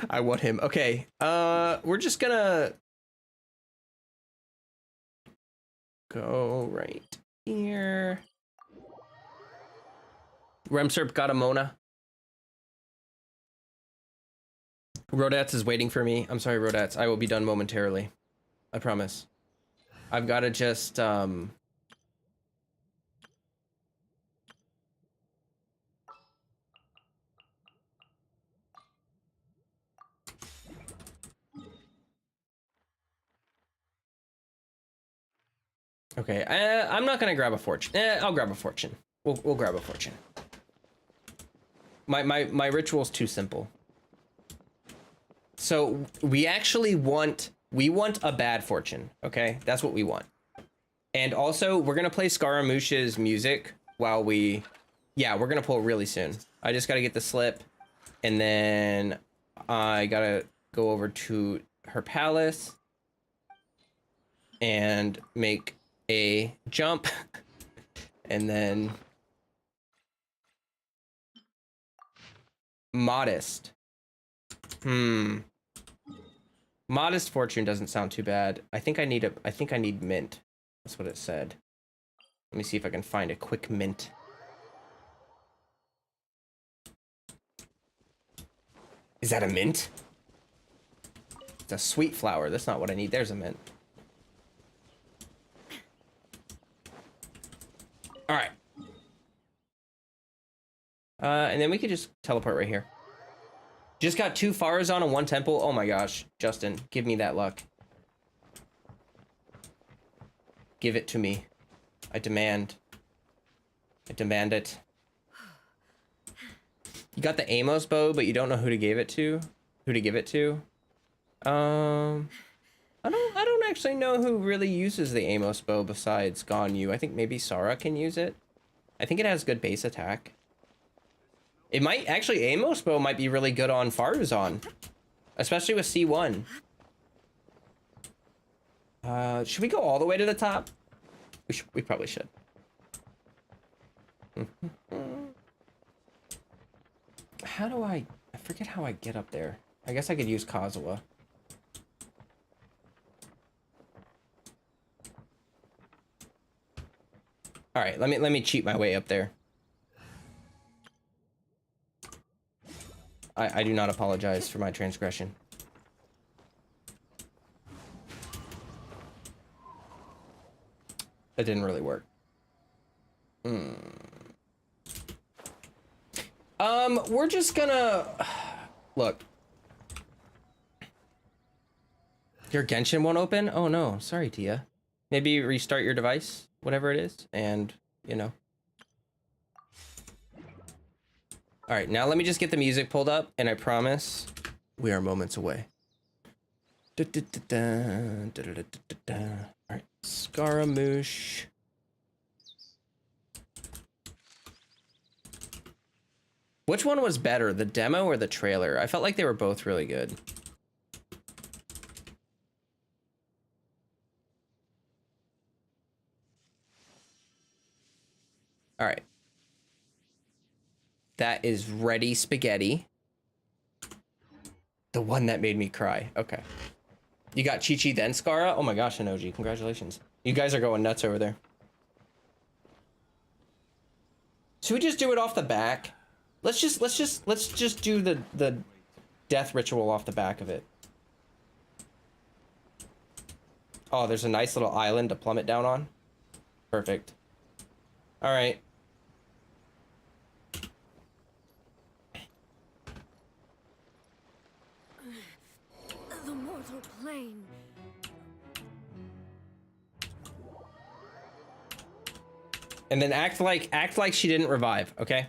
I want him. Okay, we're just gonna go right here. Remserp got a Mona. Rodats is waiting for me. I'm sorry, Rodats. I will be done momentarily. I promise. I've got to just, Okay, I'm not gonna grab a fortune. I'll grab a fortune. We'll grab a fortune. My ritual's too simple. So we actually want a bad fortune, okay? That's what we want. And also, we're gonna play Scaramouche's music while we're gonna pull really soon. I just gotta get the slip, and then I gotta go over to her palace and make a jump, and then modest. Modest fortune doesn't sound too bad. I think I need mint. That's what it said. Let me see if I can find a quick mint. Is that a mint? It's a sweet flower. That's not what I need. There's a mint. All right. And then we could just teleport right here. Just got 2 Faruzan and 1 temple. Oh my gosh, Justin, give me that luck. Give it to me. I demand. I demand it. You got the Amos bow, but you don't know who to give it to. Who to give it to? I don't actually know who really uses the Amos bow besides Ganyu. I think maybe Sara can use it. I think it has good base attack. It might actually, Amos bow might be really good on Faruzan, especially with C1. Should we go all the way to the top? We probably should. How do I forget how I get up there. I guess I could use Kazuha. All right, let me cheat my way up there. I do not apologize for my transgression. That didn't really work. We're just gonna look. Your Genshin won't open? Oh no, sorry, Tia. Maybe restart your device, whatever it is, and you know. All right, now let me just get the music pulled up, and I promise we are moments away. All right, Scaramouche. Which one was better, the demo or the trailer? I felt like they were both really good. All right. That is Ready Spaghetti. The one that made me cry. Okay. You got Chi-Chi then Scara? Oh my gosh, Inoji, congratulations. You guys are going nuts over there. Should we just do it off the back? Let's just do the death ritual off the back of it. Oh, there's a nice little island to plummet down on. Perfect. All right. The mortal plane. And then act like she didn't revive, okay?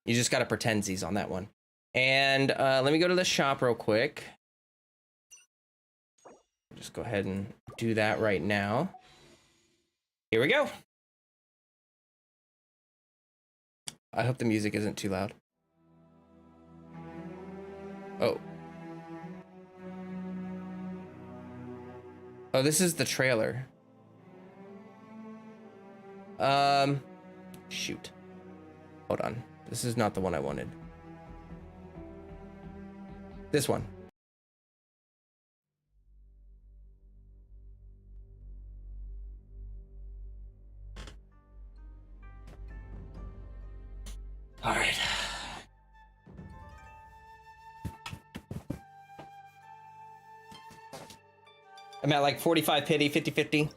You just gotta pretendsies on that one. And let me go to the shop real quick. Just go ahead and do that right now. Here we go. I hope the music isn't too loud. Oh. Oh, this is the trailer. Shoot. Hold on. This is not the one I wanted. This one. All right. I'm at like 45 pity, 50-50.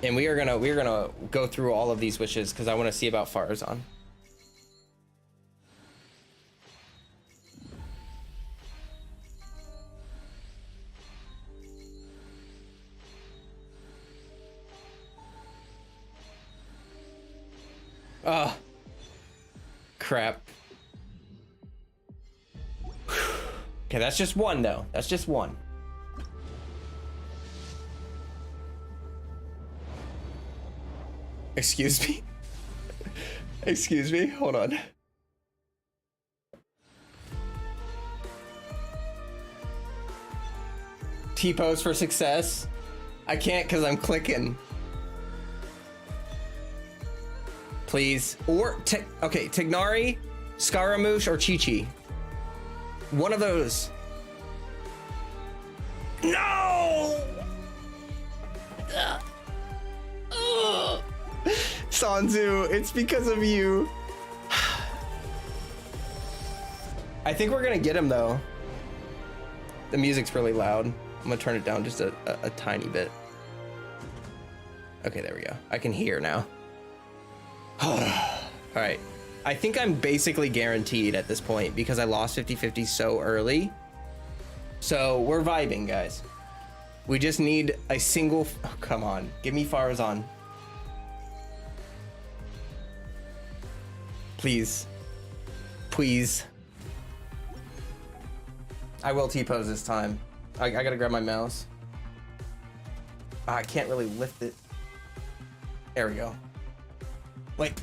And we're gonna go through all of these wishes because I want to see about Faruzan. Oh, crap. Okay, that's just one though. That's just one. Excuse me? Excuse me? Hold on. T-pose for success. I can't because I'm clicking. Please. Or, okay, Tignari, Scaramouche, or Chi-Chi. One of those. No! Sanzu, it's because of you. I think we're gonna get him though. The music's really loud. I'm gonna turn it down just a tiny bit. Okay, there we go. I can hear now. All right. I think I'm basically guaranteed at this point because I lost 50-50 so early. So we're vibing, guys. We just need a single, oh, come on, give me Faruzan. Please. Please. I will T-pose this time. I gotta grab my mouse. I can't really lift it. There we go. Wait.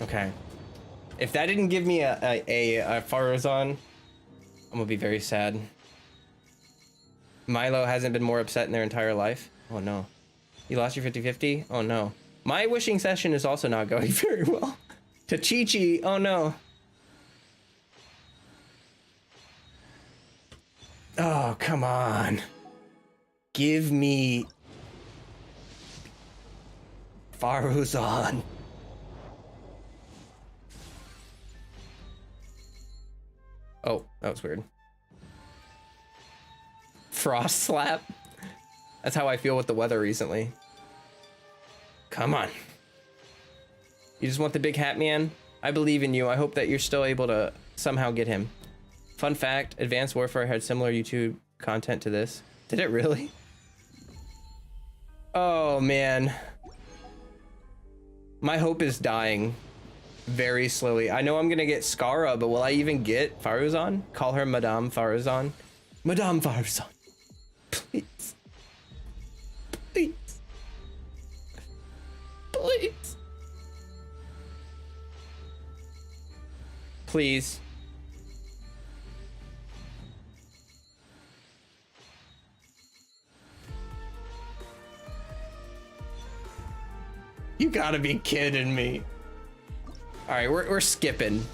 Okay. If that didn't give me a Faruzan, I'm gonna be very sad. Milo hasn't been more upset in their entire life. Oh no. You lost your 50-50? Oh no. My wishing session is also not going very well. To Chi-Chi, oh no. Oh, come on. Give me Faruzan. Oh, that was weird. Frost slap? That's how I feel with the weather recently. Come on. You just want the big hat man? I believe in you. I hope that you're still able to somehow get him. Fun fact, Advanced Warfare had similar YouTube content to this. Did it really? Oh man. My hope is dying very slowly. I know I'm gonna get Scara, but will I even get Faruzan? Call her Madame Faruzan. Madame Faruzan. Please. Please. Please. Please. You gotta be kidding me. All right, we're skipping.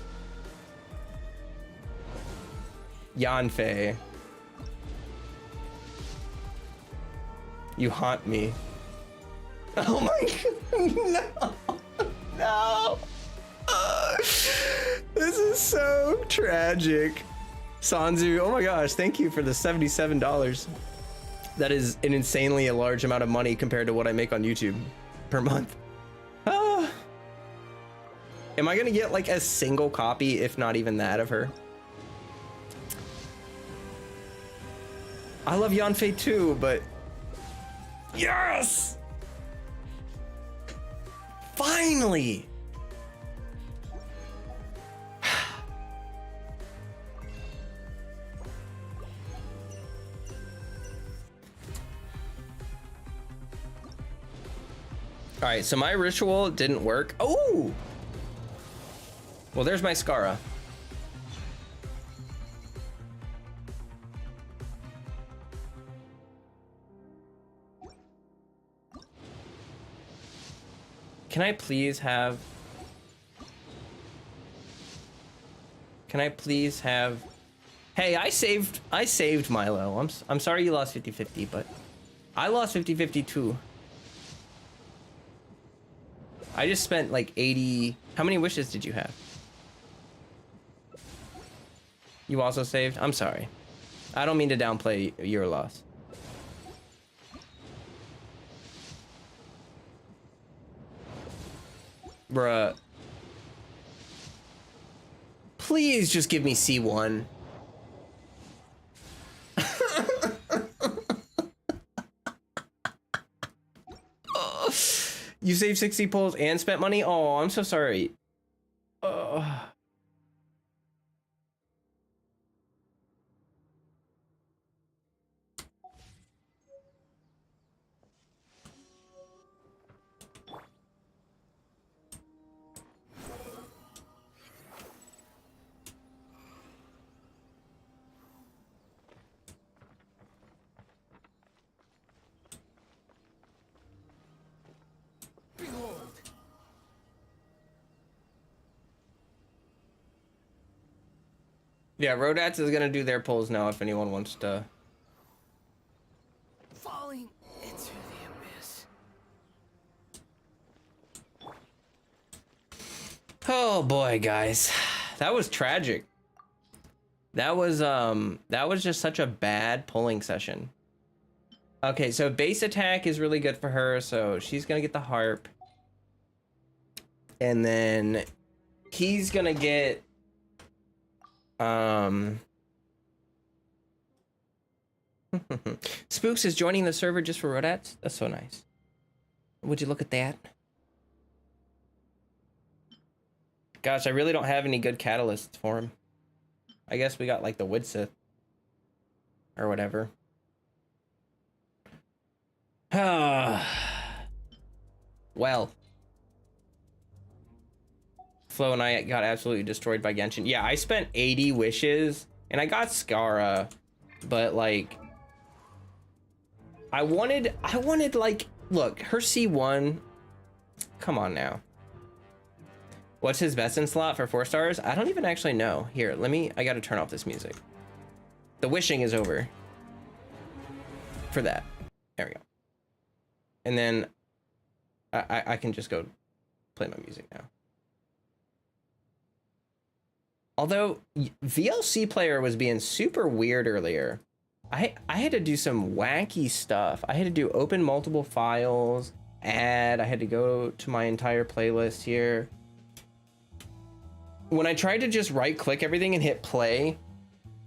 Yanfei. You haunt me. Oh my god, no, no. This is so tragic. Sanzu, oh my gosh, thank you for the $77. That is an insanely large amount of money compared to what I make on YouTube per month. Am I gonna get like a single copy, if not even that, of her? I love Yanfei too, but yes! Finally! All right, so my ritual didn't work. Oh! Well, there's my Scara. Can I please have... Can I please have... Hey, I saved Milo. I'm sorry you lost 50-50, but I lost 50-50 too. I just spent like 80... How many wishes did you have? You also saved? I'm sorry. I don't mean to downplay your loss. Bruh. Please just give me C1. You saved 60 pulls and spent money? Oh, I'm so sorry. Yeah, Rodats is gonna do their polls now if anyone wants to. Falling into the abyss. Oh boy, guys. That was tragic. That was just such a bad pulling session. Okay, so base attack is really good for her, so she's gonna get the harp. And then he's gonna get Spooks is joining the server just for Rodats. That's so nice. Would you look at that? Gosh, I really don't have any good catalysts for him. I guess we got like the Woodsith or whatever. Well, Flo and I got absolutely destroyed by Genshin. Yeah, I spent 80 wishes and I got Skara, but like I wanted like, look, her C1. Come on now. What's his best in slot for 4 stars? I don't even actually know. Here, I gotta turn off this music. The wishing is over for that. There we go. And then I can just go play my music now. Although VLC player was being super weird earlier. I had to do some wacky stuff. I had to do open multiple files, add, I had to go to my entire playlist here. When I tried to just right click everything and hit play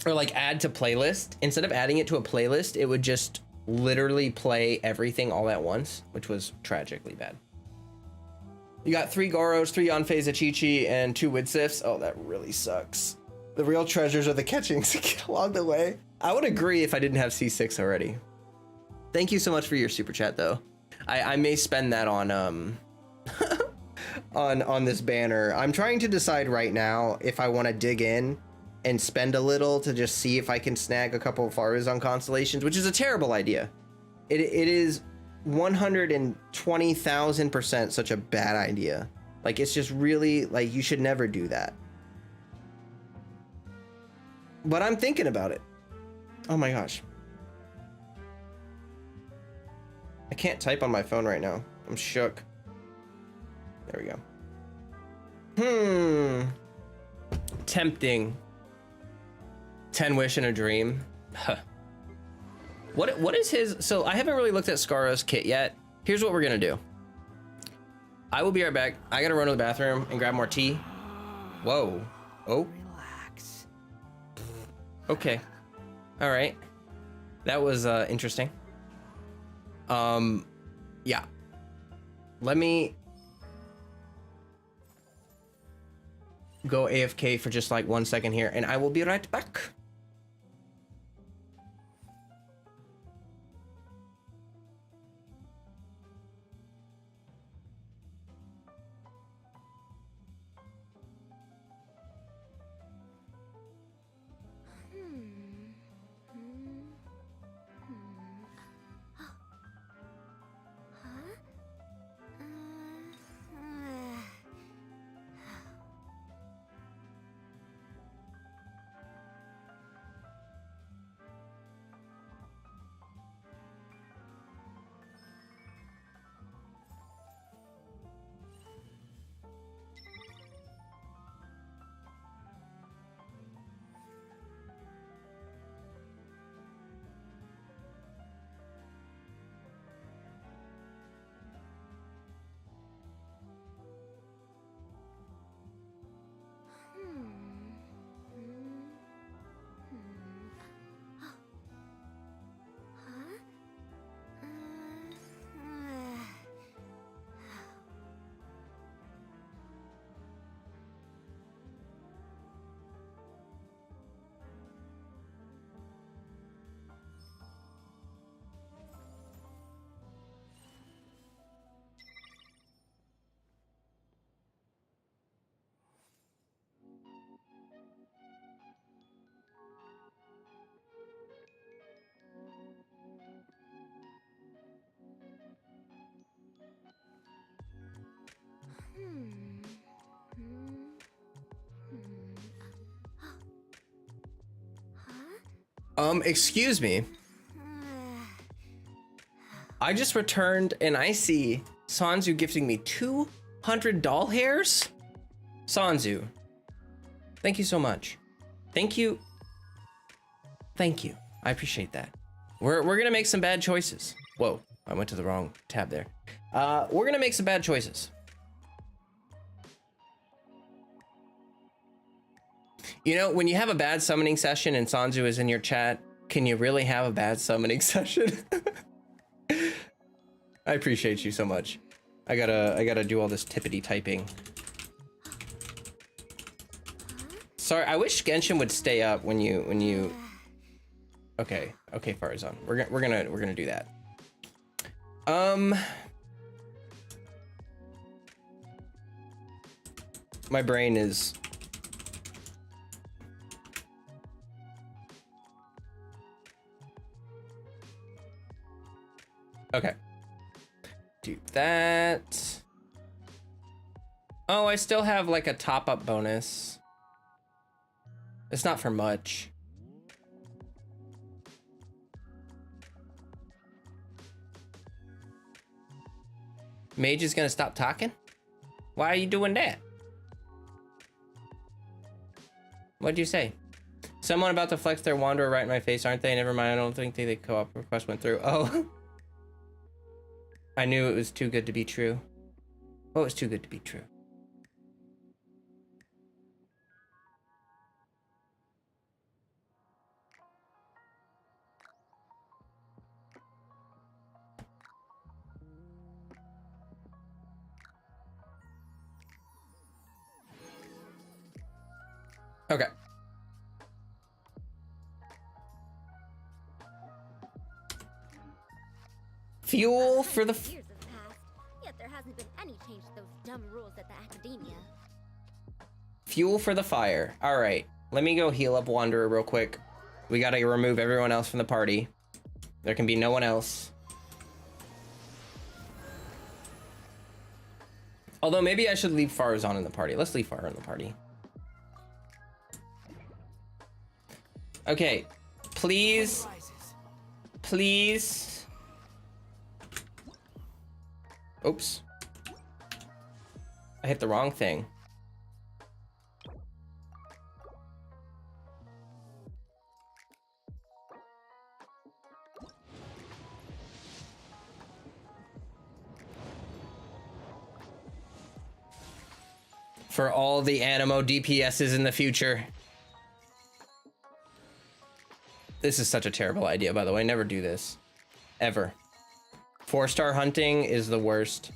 or like add to playlist, instead of adding it to a playlist, it would just literally play everything all at once, which was tragically bad. You got 3 Goros, 3 Yanfe's Achichi, and 2 Widsifts. Oh, that really sucks. The real treasures are the catchings along the way. I would agree if I didn't have C6 already. Thank you so much for your super chat though. I may spend that on on this banner. I'm trying to decide right now if I want to dig in and spend a little to just see if I can snag a couple of Faruzan constellations, which is a terrible idea. It is 120,000% such a bad idea. Like, it's just really, like, you should never do that. But I'm thinking about it. Oh my gosh. I can't type on my phone right now. I'm shook. There we go. Tempting. 10 wish and a dream. Huh. What is his? So I haven't really looked at Scaro's kit yet. Here's what we're gonna do. I will be right back. I gotta run to the bathroom and grab more tea. Whoa. Oh. Relax. Okay. All right. That was interesting. Yeah. Let me go AFK for just like 1 second here, and I will be right back. Excuse me. I just returned and I see Sanzu gifting me 200 doll hairs. Sanzu, thank you so much. Thank you. Thank you. I appreciate that. We're gonna make some bad choices. Whoa, I went to the wrong tab there. We're gonna make some bad choices. You know, when you have a bad summoning session and Sanzu is in your chat, can you really have a bad summoning session? I appreciate you so much. I gotta do all this tippity typing. Sorry, I wish Genshin would stay up when you. Okay, Faruzan, we're gonna do that. My brain is. Okay. Do that. Oh, I still have like a top-up bonus. It's not for much. Mage is gonna stop talking? Why are you doing that? What'd you say? Someone about to flex their wanderer right in my face, aren't they? Never mind, I don't think the co-op request went through. Oh. I knew it was too good to be true. What was too good to be true? Okay. Fuel for the. Years have passed, yet there hasn't been any change to those dumb rules at the academia. Fuel for the fire. All right, let me go heal up Wanderer real quick. We gotta remove everyone else from the party. There can be no one else. Although maybe I should leave Faruzan in the party. Let's leave Faruzan in the party. Okay, please, please. Oops. I hit the wrong thing. For all the Animo DPSs in the future. This is such a terrible idea, by the way. Never do this. Ever. 4-star hunting is the worst.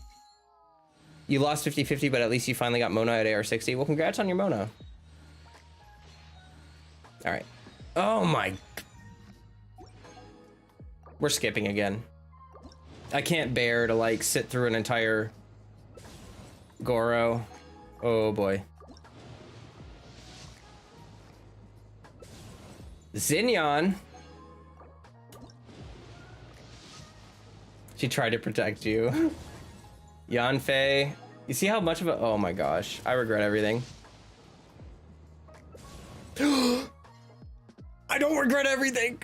You lost 50-50, but at least you finally got Mona at AR60. Well, congrats on your Mona. All right. Oh my. We're skipping again. I can't bear to like sit through an entire Goro. Oh boy. Xinyan. She tried to protect you. Yanfei. You see how much of a... Oh my gosh. I regret everything. I don't regret everything.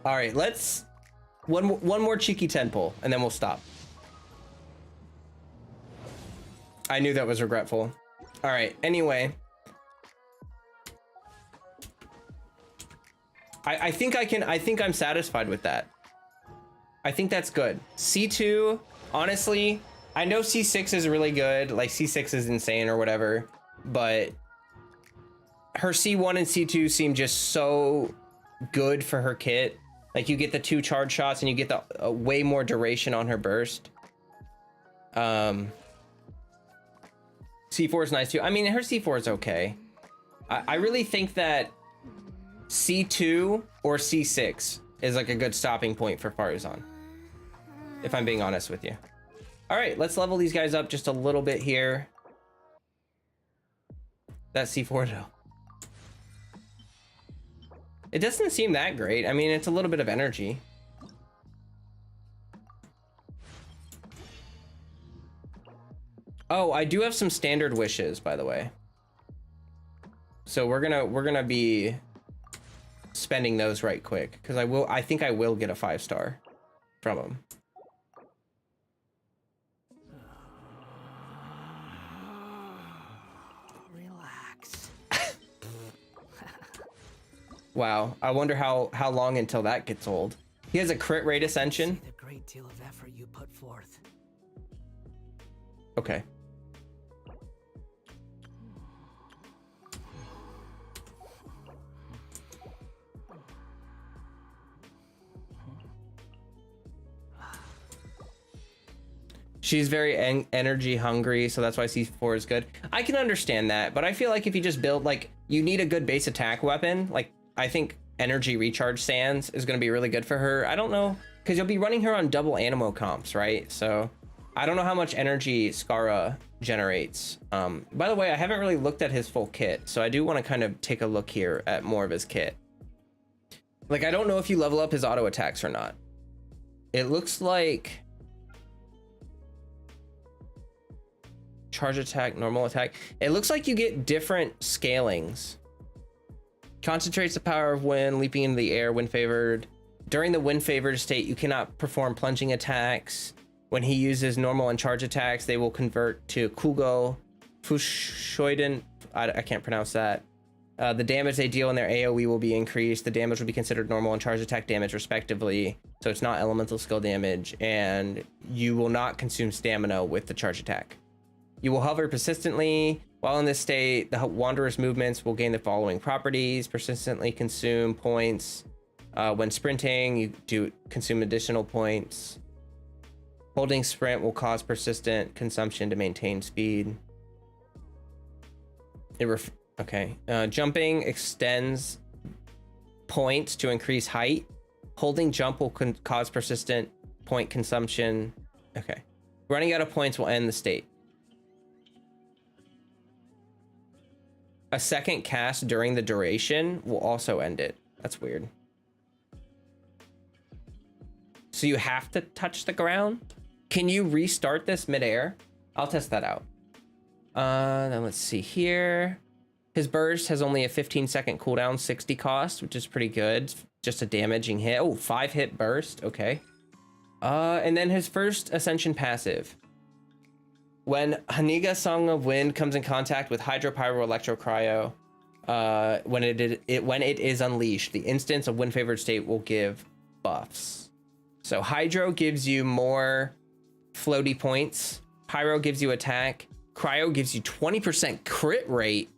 All right, let's... One more cheeky 10 pull, and then we'll stop. I knew that was regretful. All right, anyway. I think I'm satisfied with that. I think that's good. C2, honestly, I know C6 is really good. Like C6 is insane or whatever, but her C1 and C2 seem just so good for her kit. Like you get the 2 charge shots and you get the way more duration on her burst. C4 is nice too. I mean, her C4 is okay. I really think that C2 or C6 is like a good stopping point for Faruzan, if I'm being honest with you. All right, let's level these guys up just a little bit here. That C4 though. It doesn't seem that great. I mean, it's a little bit of energy. Oh, I do have some standard wishes, by the way. So we're gonna be spending those right quick because I think I will get a 5-star from him. Relax. Wow, I wonder how long until that gets old. He has a crit rate ascension. The great deal of effort you put forth. Okay. She's very energy hungry, so that's why C4 is good. I can understand that, but I feel like if you just build, like, you need a good base attack weapon. Like, I think energy recharge sands is going to be really good for her. I don't know, because you'll be running her on double animo comps, right? So I don't know how much energy Skara generates. By the way, I haven't really looked at his full kit, so I do want to kind of take a look here at more of his kit. Like, I don't know if you level up his auto attacks or not. It looks like charge attack, normal attack. It looks like you get different scalings. Concentrates the power of wind, leaping into the air when favored. During the wind favored state, you cannot perform plunging attacks. When he uses normal and charge attacks, they will convert to Kugo, Fushoiden. I can't pronounce that. The damage they deal in their AoE will be increased. The damage will be considered normal and charge attack damage respectively. So it's not elemental skill damage, and you will not consume stamina with the charge attack. You will hover persistently. While in this state, the Wanderer's movements will gain the following properties. Persistently consume points. When sprinting, you do consume additional points. Holding sprint will cause persistent consumption to maintain speed. Okay. Jumping extends points to increase height. Holding jump will cause persistent point consumption. Okay. Running out of points will end the state. A second cast during the duration will also end it. That's weird. So you have to touch the ground? Can you restart this midair? I'll test that out. Then let's see here. His burst has only a 15-second cooldown, 60 cost, which is pretty good. Just a damaging hit. Oh, 5-hit burst. Okay. And then his first ascension passive. When Haniga Song of Wind comes in contact with Hydro, Pyro, Electro, Cryo, when it is unleashed, the instance of Wind Favored State will give buffs. So Hydro gives you more floaty points. Pyro gives you attack. Cryo gives you 20% crit rate.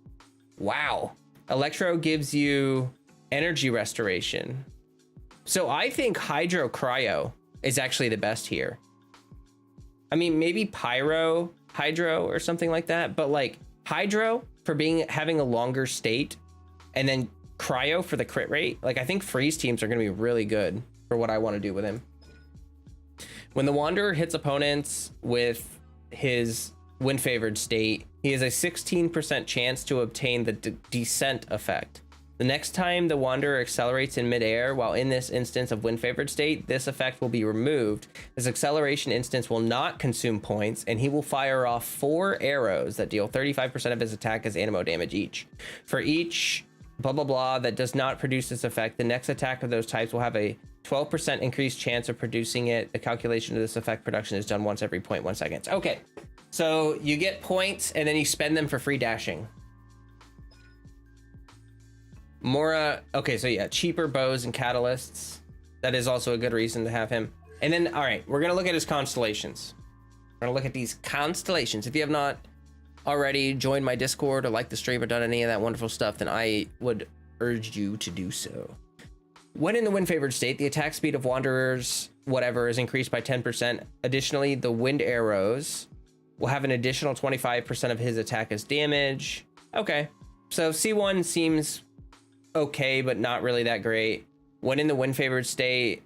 Wow. Electro gives you energy restoration. So I think Hydro Cryo is actually the best here. I mean, maybe Pyro Hydro or something like that, but like Hydro for having a longer state, and then Cryo for the crit rate. Like, I think freeze teams are going to be really good for what I want to do with him. When the Wanderer hits opponents with his wind favored state, he has a 16% chance to obtain the descent effect. The next time the Wanderer accelerates in midair while in this instance of wind favored state, this effect will be removed. This acceleration instance will not consume points, and he will fire off 4 arrows that deal 35% of his attack as animo damage each. For each blah blah blah that does not produce this effect, the next attack of those types will have a 12% increased chance of producing it. The calculation of this effect production is done once every 0.1 seconds. Okay, so you get points and then you spend them for free dashing. Mora, okay, so yeah, cheaper bows and catalysts. That is also a good reason to have him. And then, all right, we're gonna look at his constellations. We're gonna look at these constellations. If you have not already joined my Discord or liked the stream or done any of that wonderful stuff, then I would urge you to do so. When in the wind favored state, the attack speed of Wanderers, whatever, is increased by 10%. Additionally, the wind arrows will have an additional 25% of his attack as damage. Okay, so C1 seems okay, but not really that great. When in the wind favored state,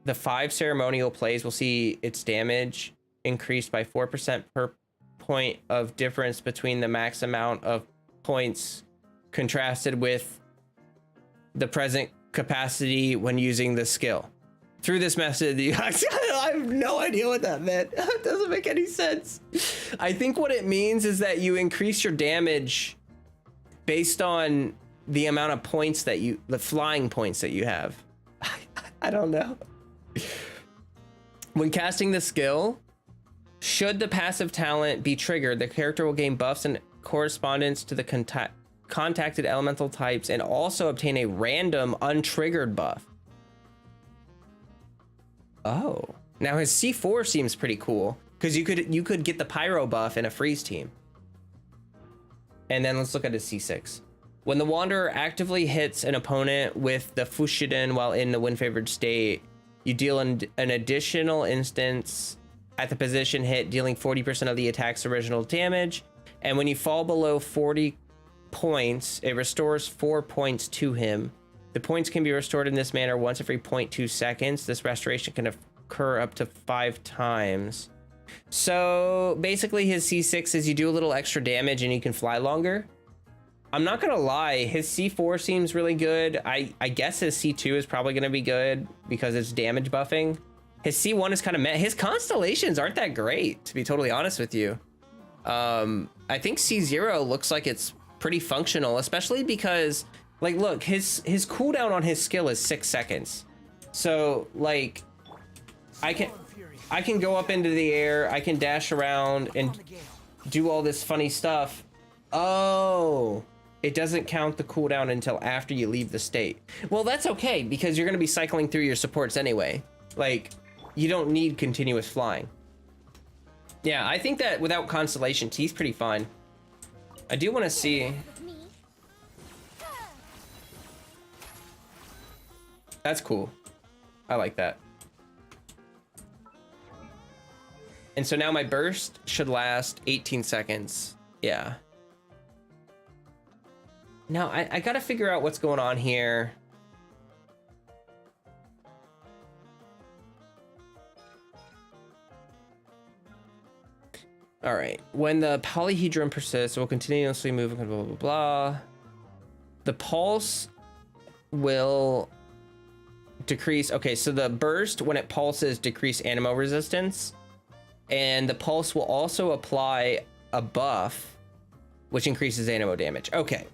the 5 ceremonial plays will see its damage increased by 4% per point of difference between the max amount of points contrasted with the present capacity when using the skill. Through this method, I have no idea what that meant. It doesn't make any sense. I think what it means is that you increase your damage based on the amount of points that the flying points that you have. I don't know. When casting the skill, should the passive talent be triggered, the character will gain buffs in correspondence to the contacted elemental types and also obtain a random untriggered buff. Oh, now his C4 seems pretty cool because you could get the pyro buff in a freeze team. And then let's look at his C6. When the Wanderer actively hits an opponent with the Fushiden while in the win-favored state, you deal an additional instance at the position hit, dealing 40% of the attack's original damage. And when you fall below 40 points, it restores 4 points to him. The points can be restored in this manner once every 0.2 seconds. This restoration can occur up to 5 times. So basically his C6 is you do a little extra damage and you can fly longer. I'm not gonna lie, his C4 seems really good. I guess his C2 is probably gonna be good because it's damage buffing. His C1 is kind of his constellations aren't that great, to be totally honest with you. I think C0 looks like it's pretty functional, especially because, like, look, his cooldown on his skill is 6 seconds. So, like, I can go up into the air, I can dash around and do all this funny stuff. Oh, it doesn't count the cooldown until after you leave the state. Well, that's okay, because you're gonna be cycling through your supports anyway. Like, you don't need continuous flying. Yeah, I think that without constellations, he's pretty fine. I do want to see. That's cool. I like that. And so now my burst should last 18 seconds. Yeah. Now I gotta figure out what's going on here. All right, when the polyhedron persists, it will continuously move, blah, blah, blah, blah. The pulse will decrease. Okay, so the burst, when it pulses, decrease animo resistance. And the pulse will also apply a buff, which increases animo damage. Okay.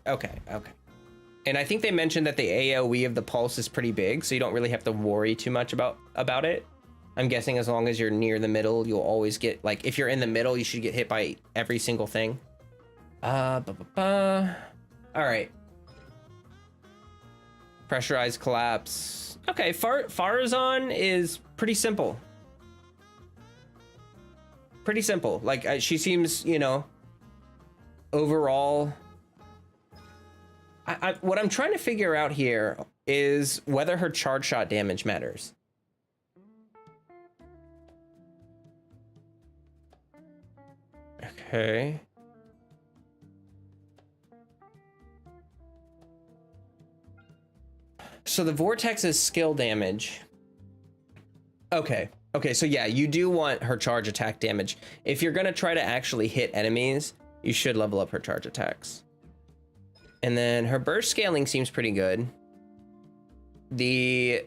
And I think they mentioned that the AoE of the pulse is pretty big, so you don't really have to worry too much about it. I'm guessing as long as you're near the middle, you'll always get, like, if you're in the middle, you should get hit by every single thing. All right. Pressurized collapse. Okay, Faruzan is pretty simple. Pretty simple. Like, she seems, you know, overall. What I'm trying to figure out here is whether her charge shot damage matters. Okay. So the vortex is skill damage. Okay, so yeah, you do want her charge attack damage. If you're gonna try to actually hit enemies, you should level up her charge attacks. And then her burst scaling seems pretty good. The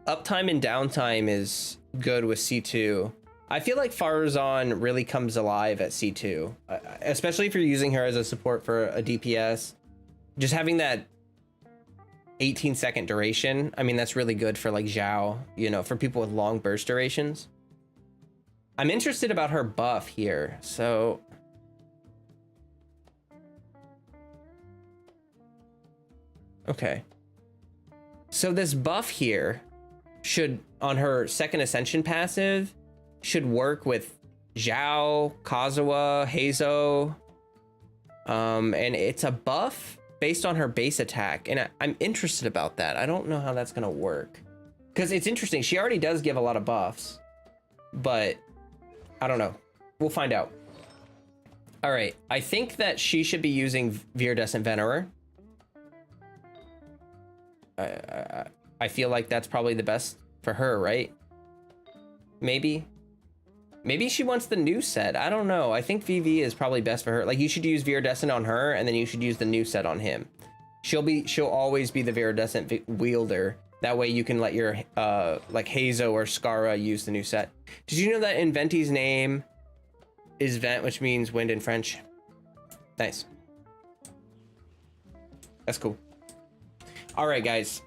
uptime and downtime is good with C2. I feel like Faruzan really comes alive at C2, especially if you're using her as a support for a DPS. Just having that 18-second duration, I mean, that's really good for, like, Zhao, you know, for people with long burst durations. I'm interested about her buff here, so... Okay. So this buff here should, on her second Ascension passive, should work with Zhao, Kazuha, Heizo. And it's a buff based on her base attack. And I'm interested about that. I don't know how that's gonna work. Because it's interesting, she already does give a lot of buffs. But, I don't know. We'll find out. Alright, I think that she should be using Viridescent Venerer. I feel like that's probably the best for her, right? Maybe she wants the new set. I don't know. I think VV is probably best for her. Like, you should use Viridescent on her, and then you should use the new set on him. She'll always be the Viridescent wielder. That way you can let your like Heizo or Skara use the new set. Did you know that Inventi's name is Vent, which means wind in French? Nice. That's cool. All right, guys.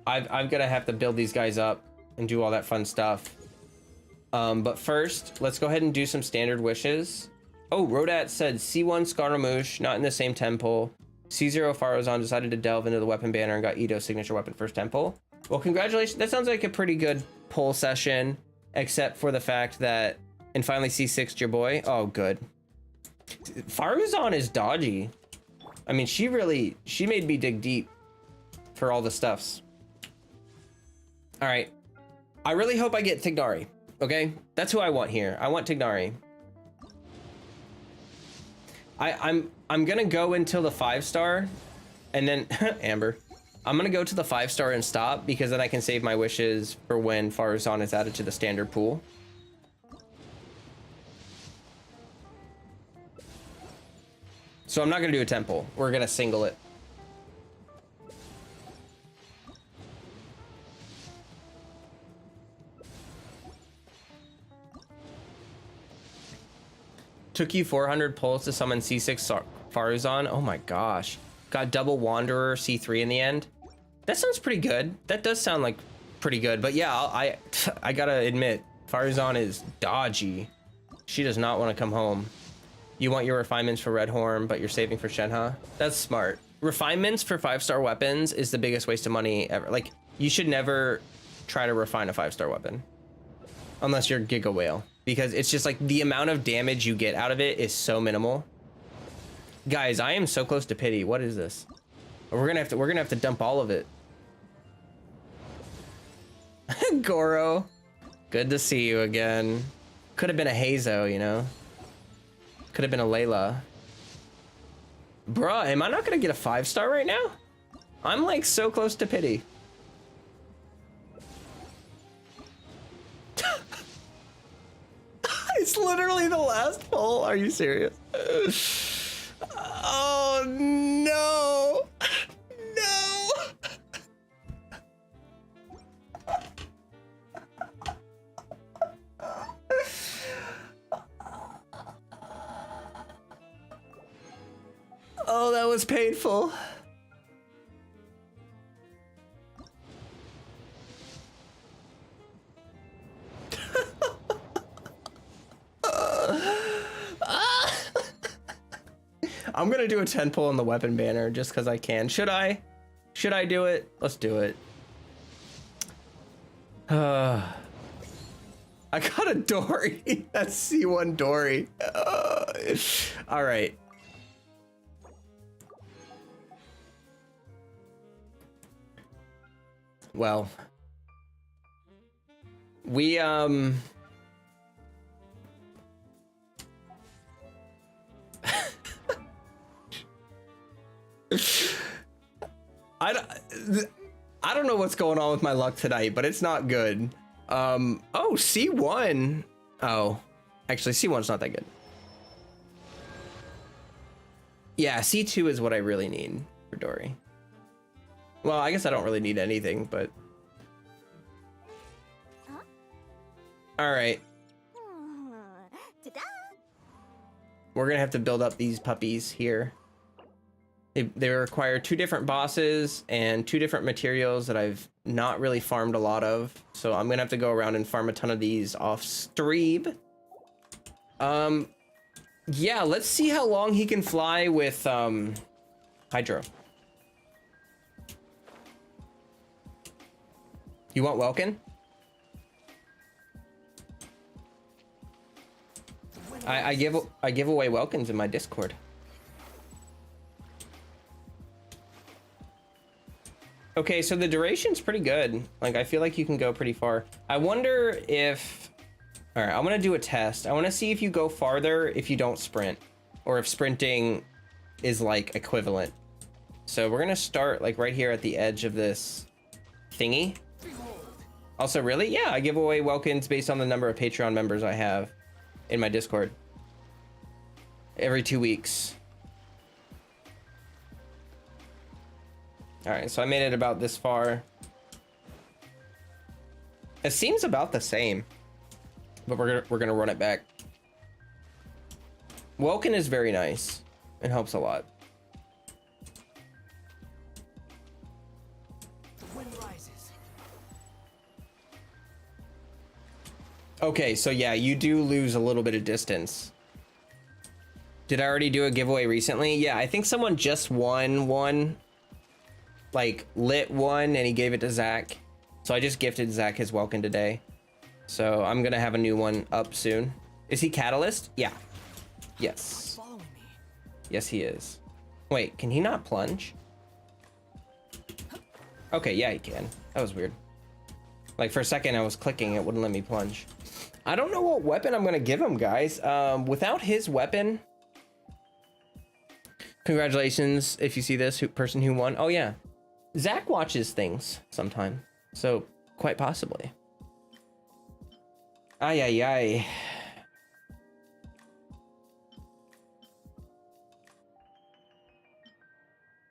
I'm gonna have to build these guys up and do all that fun stuff. But first, let's go ahead and do some standard wishes. Oh, Rodat said C1 Scaramouche, not in the same temple. C0 Faruzan decided to delve into the weapon banner and got Ito's signature weapon first temple. Well, congratulations. That sounds like a pretty good poll session, except for the fact that, and finally C6 your boy. Oh, good. Faruzan is dodgy. I mean, she made me dig deep for all the stuffs. All right. I really hope I get Tignari. Okay, that's who I want here. I want Tignari. I'm gonna go until the 5-star, and then Amber. I'm gonna go to the 5-star and stop, because then I can save my wishes for when Faruzan is added to the standard pool. So I'm not gonna do a temple. We're gonna single it. Took you 400 pulls to summon C6 Faruzan. Oh my gosh. Got double Wanderer C3 in the end. That sounds pretty good. That does sound like pretty good. But yeah, I gotta admit, Faruzan is dodgy. She does not want to come home. You want your refinements for Redhorn, but you're saving for Shenhe. That's smart. Refinements for 5-star weapons is the biggest waste of money ever. Like, you should never try to refine a 5-star weapon. Unless you're Giga Whale. Because it's just like the amount of damage you get out of it is so minimal. Guys, I am so close to pity. What is this? We're gonna have to dump all of it. Goro, good to see you again. Could have been a Hazo, you know. Could have been a Layla. Bruh, am I not gonna get a 5-star right now? I'm like so close to pity. It's literally the last poll. Are you serious? Oh no! No! Oh, that was painful. I'm gonna do a 10 pull on the weapon banner just because I can. Should I? Should I do it? Let's do it. I got a Dory. That's C1 Dory. All right. Well, we I don't know what's going on with my luck tonight, but it's not good. Oh, C1. Oh, actually C1's not that good. Yeah, C2 is what I really need for Dory. Well, I guess I don't really need anything, but all right. Ta-da! We're gonna have to build up these puppies here. They require 2 different bosses and 2 different materials that I've not really farmed a lot of. So I'm gonna have to go around and farm a ton of these off stream. Yeah, let's see how long he can fly with Hydro. You want Welkin? I give away Welkins in my Discord. Okay, so the duration's pretty good. Like, I feel like you can go pretty far. I wonder if... All right, I'm gonna do a test. I wanna see if you go farther if you don't sprint, or if sprinting is like equivalent. So we're gonna start like right here at the edge of this thingy. Also, really? Yeah, I give away Welkins based on the number of Patreon members I have in my Discord. Every 2 weeks. All right, so I made it about this far. It seems about the same, but we're gonna run it back. Welkin is very nice. It helps a lot. Okay, so yeah, you do lose a little bit of distance. Did I already do a giveaway recently? Yeah, I think someone just won one, like lit one, and he gave it to Zach. So I just gifted Zach his Welcome today. So I'm gonna have a new one up soon. Is he Catalyst? Yeah. Yes. Yes, he is. Wait, can he not plunge? Okay, yeah, he can. That was weird. Like for a second I was clicking, it wouldn't let me plunge. I don't know what weapon I'm gonna give him, guys. Without his weapon, congratulations if you see this person who won. Oh yeah, Zach watches things sometime, so quite possibly. Ay ay ay.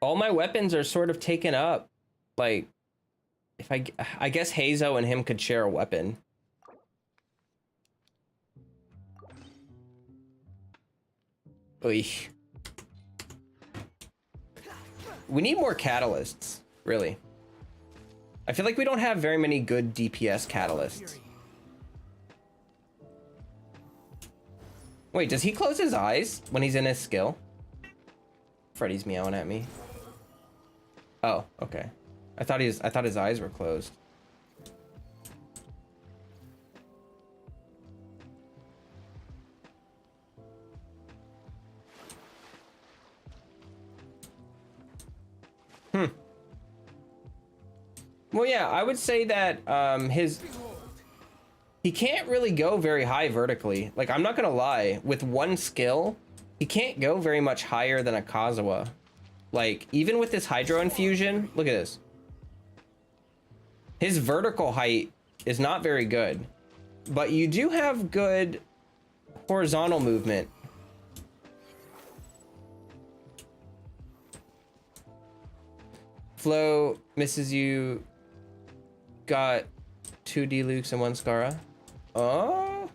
All my weapons are sort of taken up. Like, if I guess Hazo and him could share a weapon. Oy. We need more catalysts, really. I feel like we don't have very many good DPS catalysts. Wait, does he close his eyes when he's in his skill? Freddy's meowing at me. Oh, okay. I thought his eyes were closed. Well, yeah, I would say that he can't really go very high vertically. Like, I'm not gonna lie, with one skill, he can't go very much higher than a Kazuha. Like, even with this Hydro Infusion, look at this. His vertical height is not very good, but you do have good horizontal movement. Flo misses you. Got 2 Delukes and 1 Scara. Oh.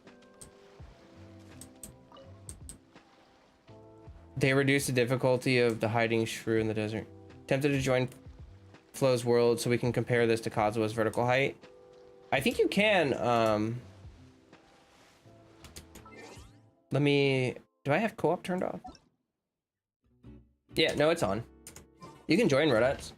They reduced the difficulty of the hiding shrew in the desert. Tempted to join Flo's world so we can compare this to Kazuha's vertical height. I think you can. Let me. Do I have co-op turned off? Yeah, no, it's on. You can join Rodettes.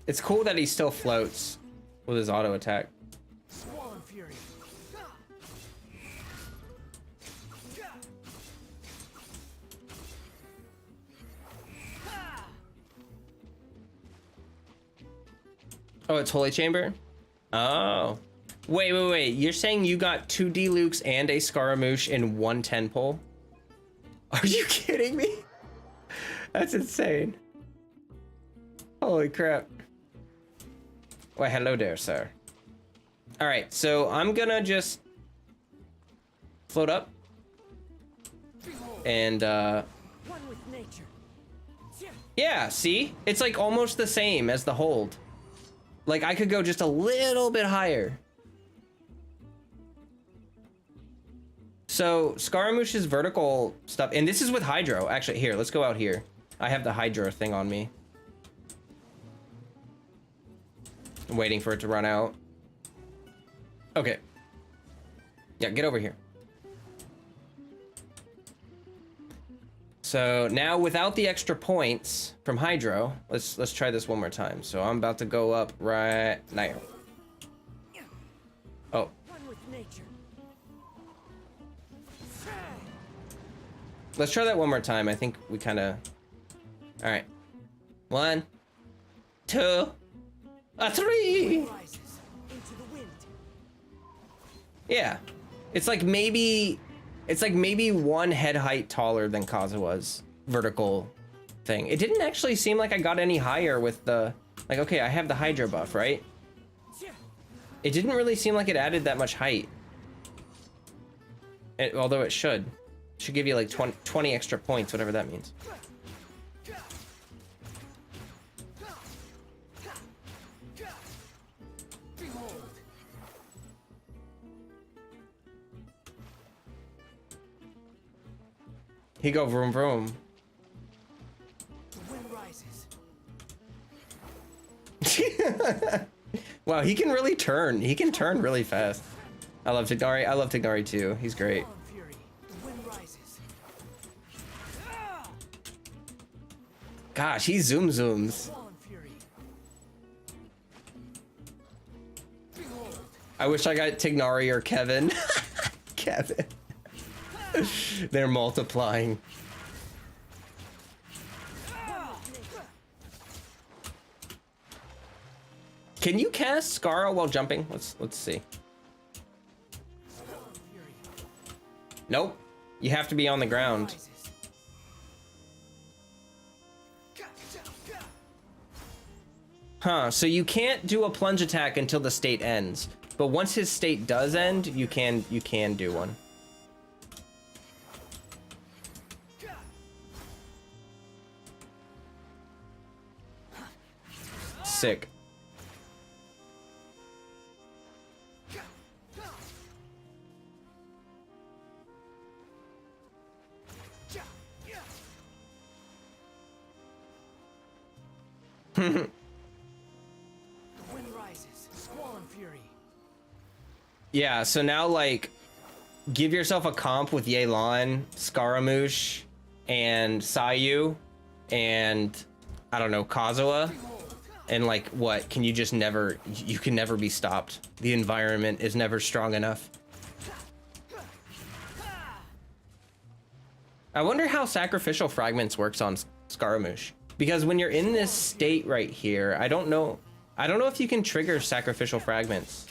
It's cool that he still floats with his auto attack. Oh, it's Holy Chamber? Oh. Wait. You're saying you got 2 Delukes and a Scaramouche in 1 10 pull? Are you kidding me? That's insane. Holy crap. Why, hello there, sir. All right, so I'm gonna just float up and yeah, see? It's like almost the same as the hold. Like I could go just a little bit higher. So Scaramouche's vertical stuff, and this is with Hydro. Actually, here, let's go out here. I have the Hydro thing on me. I'm waiting for it to run out. Okay. Yeah, get over here. So now without the extra points from Hydro, let's try this one more time. So I'm about to go up right now. Oh. Let's try that one more time. I think we kind of... All right. 1, 2, 3. Yeah. It's like maybe 1 head height taller than Kazuha's vertical thing. It didn't actually seem like I got any higher with the... Like, okay, I have the Hydro buff, right? It didn't really seem like it added that much height. Although it should. Should give you like 20 extra points, whatever that means. He go vroom vroom. The wind rises. Wow, he can really turn. He can turn really fast. I love Tignari. I love Tignari too. He's great. Fall and fury. The wind rises. Gosh, he zooms. Fall and fury. Behold. I wish I got Tignari or Kevin. Kevin. They're multiplying. Can you cast Scarra while jumping? Let's see. Nope. You have to be on the ground. Huh, so you can't do a plunge attack until the state ends. But once his state does end, you can do one. Sick. The wind rises. Squall and fury. Yeah, so now like give yourself a comp with Yelan, Scaramouche, and Sayu, and I don't know, Kazuha. And like what? Can you just never, you can never be stopped. The environment is never strong enough. I wonder how sacrificial fragments works on Scaramouche. Because when you're in this state right here, I don't know if you can trigger sacrificial fragments.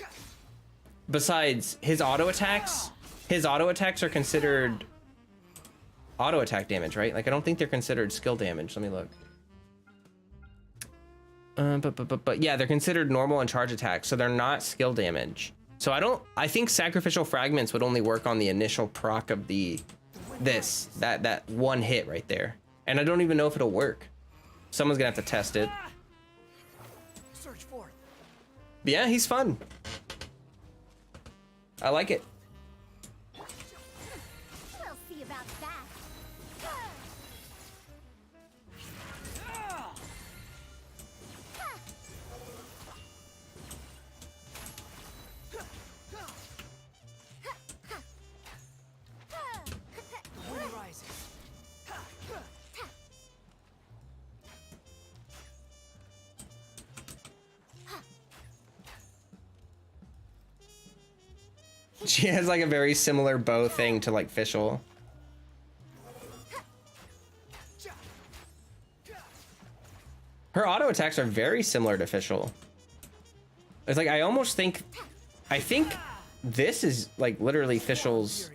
Besides, his auto attacks are considered auto attack damage, right? Like I don't think they're considered skill damage. Let me look. But yeah, they're considered normal and charge attacks, so they're not skill damage. So I think sacrificial fragments would only work on the initial proc of that one hit right there. And I don't even know if it'll work. Someone's gonna have to test it. Search forth. But yeah, he's fun. I like it. We'll see about that. The wind rises. She has like a very similar bow thing to like Fischl. Her auto attacks are very similar to Fischl. It's like I think this is like literally Fischl's.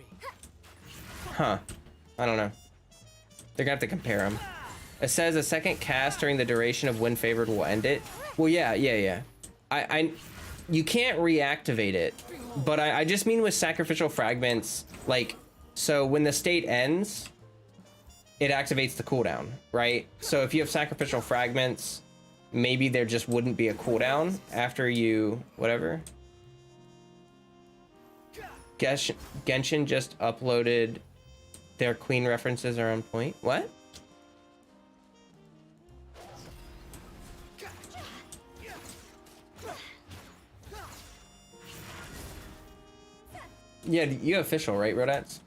Huh. I don't know. They're gonna have to compare them. It says a second cast during the duration of wind favored will end it. Well, yeah. You can't reactivate it, but I just mean with sacrificial fragments, like, so when the state ends, it activates the cooldown, right? So if you have sacrificial fragments, maybe there just wouldn't be a cooldown after you, whatever. Genshin just uploaded their queen references are on point. What? Yeah, you have Fischl, right, Rodats?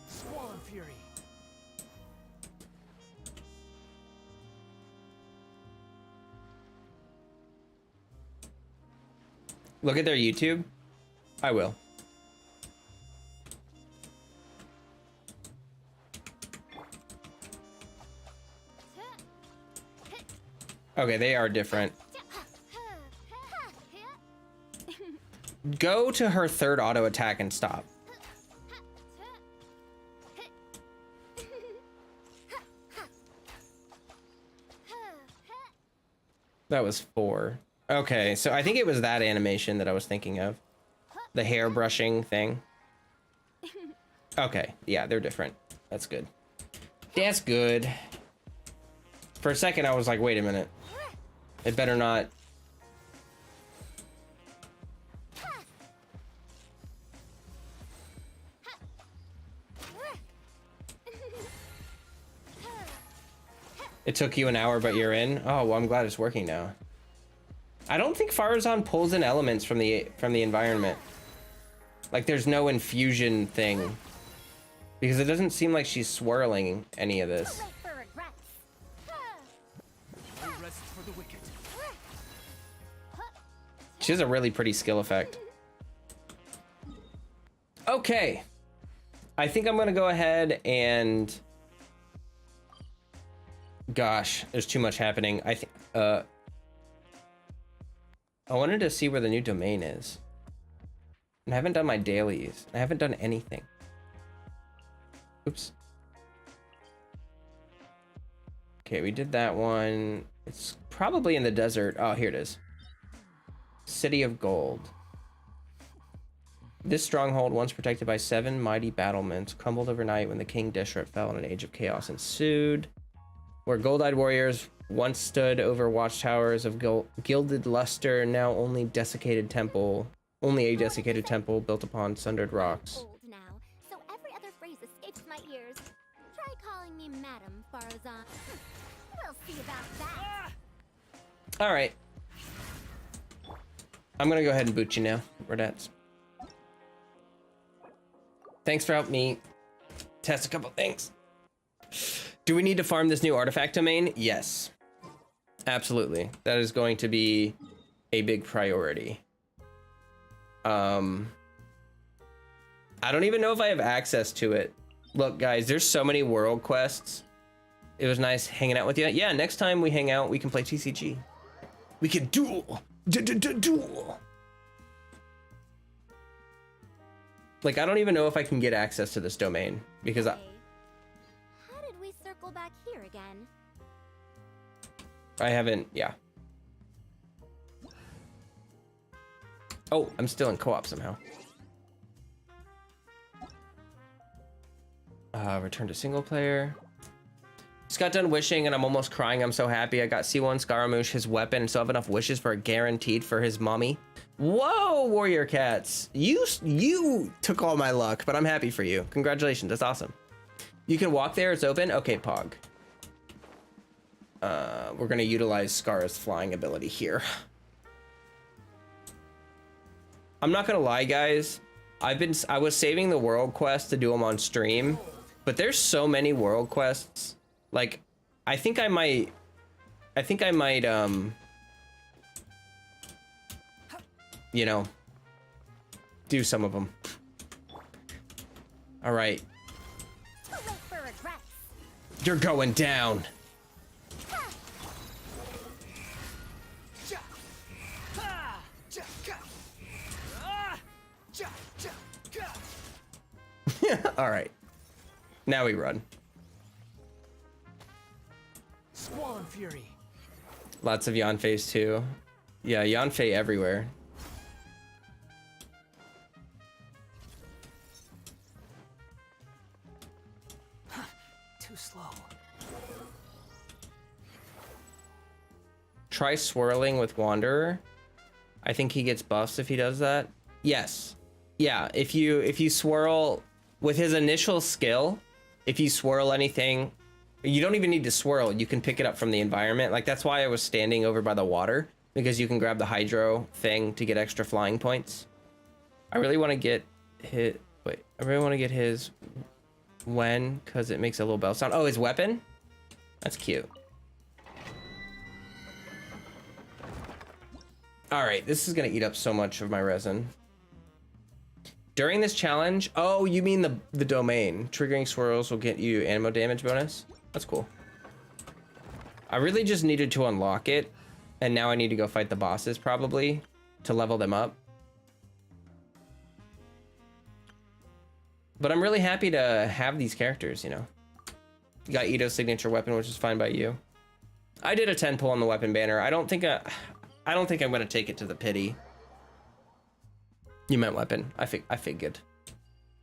Squall and fury. Look at their YouTube. I will. Okay, they are different. Go to her third auto attack and stop. That was 4. Okay, so I think it was that animation that I was thinking of. The hair brushing thing. Okay, yeah, they're different. That's good. That's good. For a second, I was like, wait a minute. It better not. It took you an hour, but you're in. Oh, well, I'm glad it's working now. I don't think Faruzan pulls in elements from the environment. Like there's no infusion thing. Because it doesn't seem like she's swirling any of this. For regrets. No rest for the wicked. She has a really pretty skill effect. Okay. I think I'm gonna go ahead and... Gosh, there's too much happening. I think, I wanted to see where the new domain is. And I haven't done my dailies. I haven't done anything. Oops. Okay, we did that one. It's probably in the desert. Oh, here it is. City of Gold. This stronghold, once protected by 7 mighty battlements, crumbled overnight when the King Deshret fell and an age of chaos ensued. Where gold-eyed warriors once stood over watchtowers of gilded luster, now only a desiccated temple built upon sundered rocks. Old now, so every other phrase escapes my ears. Try calling me Madam Faruzan. We'll see about that. All right. I'm gonna go ahead and boot you now, Rodettes. Thanks for helping me test a couple things. Do we need to farm this new artifact domain? Yes. Absolutely. That is going to be a big priority. I don't even know if I have access to it. Look, guys, there's so many world quests. It was nice hanging out with you. Yeah, next time we hang out, we can play TCG. We can duel. Duel. Like, I don't even know if I can get access to this domain because How did we circle back here again? I haven't, yeah. Oh, I'm still in co-op somehow. Return to single player. Just got done wishing and I'm almost crying. I'm so happy. I got C1 Scaramouche, his weapon, and still have enough wishes for a guaranteed for his mommy. Whoa, Warrior Cats. You took all my luck, but I'm happy for you. Congratulations, that's awesome. You can walk there, it's open. Okay, Pog. We're gonna utilize Scar's flying ability here. I'm not gonna lie, guys. I was saving the world quests to do them on stream, but there's so many world quests. Like, I think I might, you know, do some of them. All right. You're going down. All right. Now we run. Squall and Fury. Lots of Yanfeis too. Yeah, Yanfei everywhere. Too slow. Try swirling with Wanderer. I think he gets buffs if he does that. Yes. Yeah, if you swirl with his initial skill, if you swirl anything, you don't even need to swirl. You can pick it up from the environment. Like, that's why I was standing over by the water, because you can grab the hydro thing to get extra flying points. I really want to get his, wait, I really want to get his when, because it makes a little bell sound. Oh, his weapon? That's cute. All right, this is gonna eat up so much of my resin. During this challenge, oh, you mean the domain. Triggering swirls will get you ammo damage bonus. That's cool. I really just needed to unlock it, and now I need to go fight the bosses probably to level them up. But I'm really happy to have these characters, you know. You got Ito's signature weapon, which is fine by you. I did a 10 pull on the weapon banner. I don't think I'm gonna take it to the pity. You meant weapon. I figured.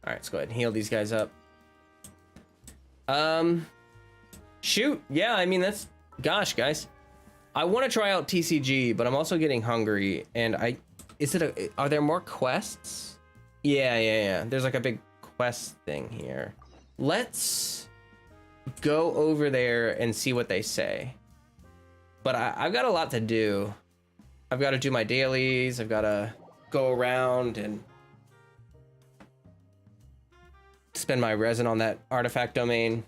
All right, let's go ahead and heal these guys up. Shoot. Yeah, I mean, that's, gosh, guys. I want to try out TCG, but I'm also getting hungry. And are there more quests? Yeah. There's like a big quest thing here. Let's go over there and see what they say. But I've got a lot to do. I've got to do my dailies. I've got to go around and spend my resin on that artifact domain.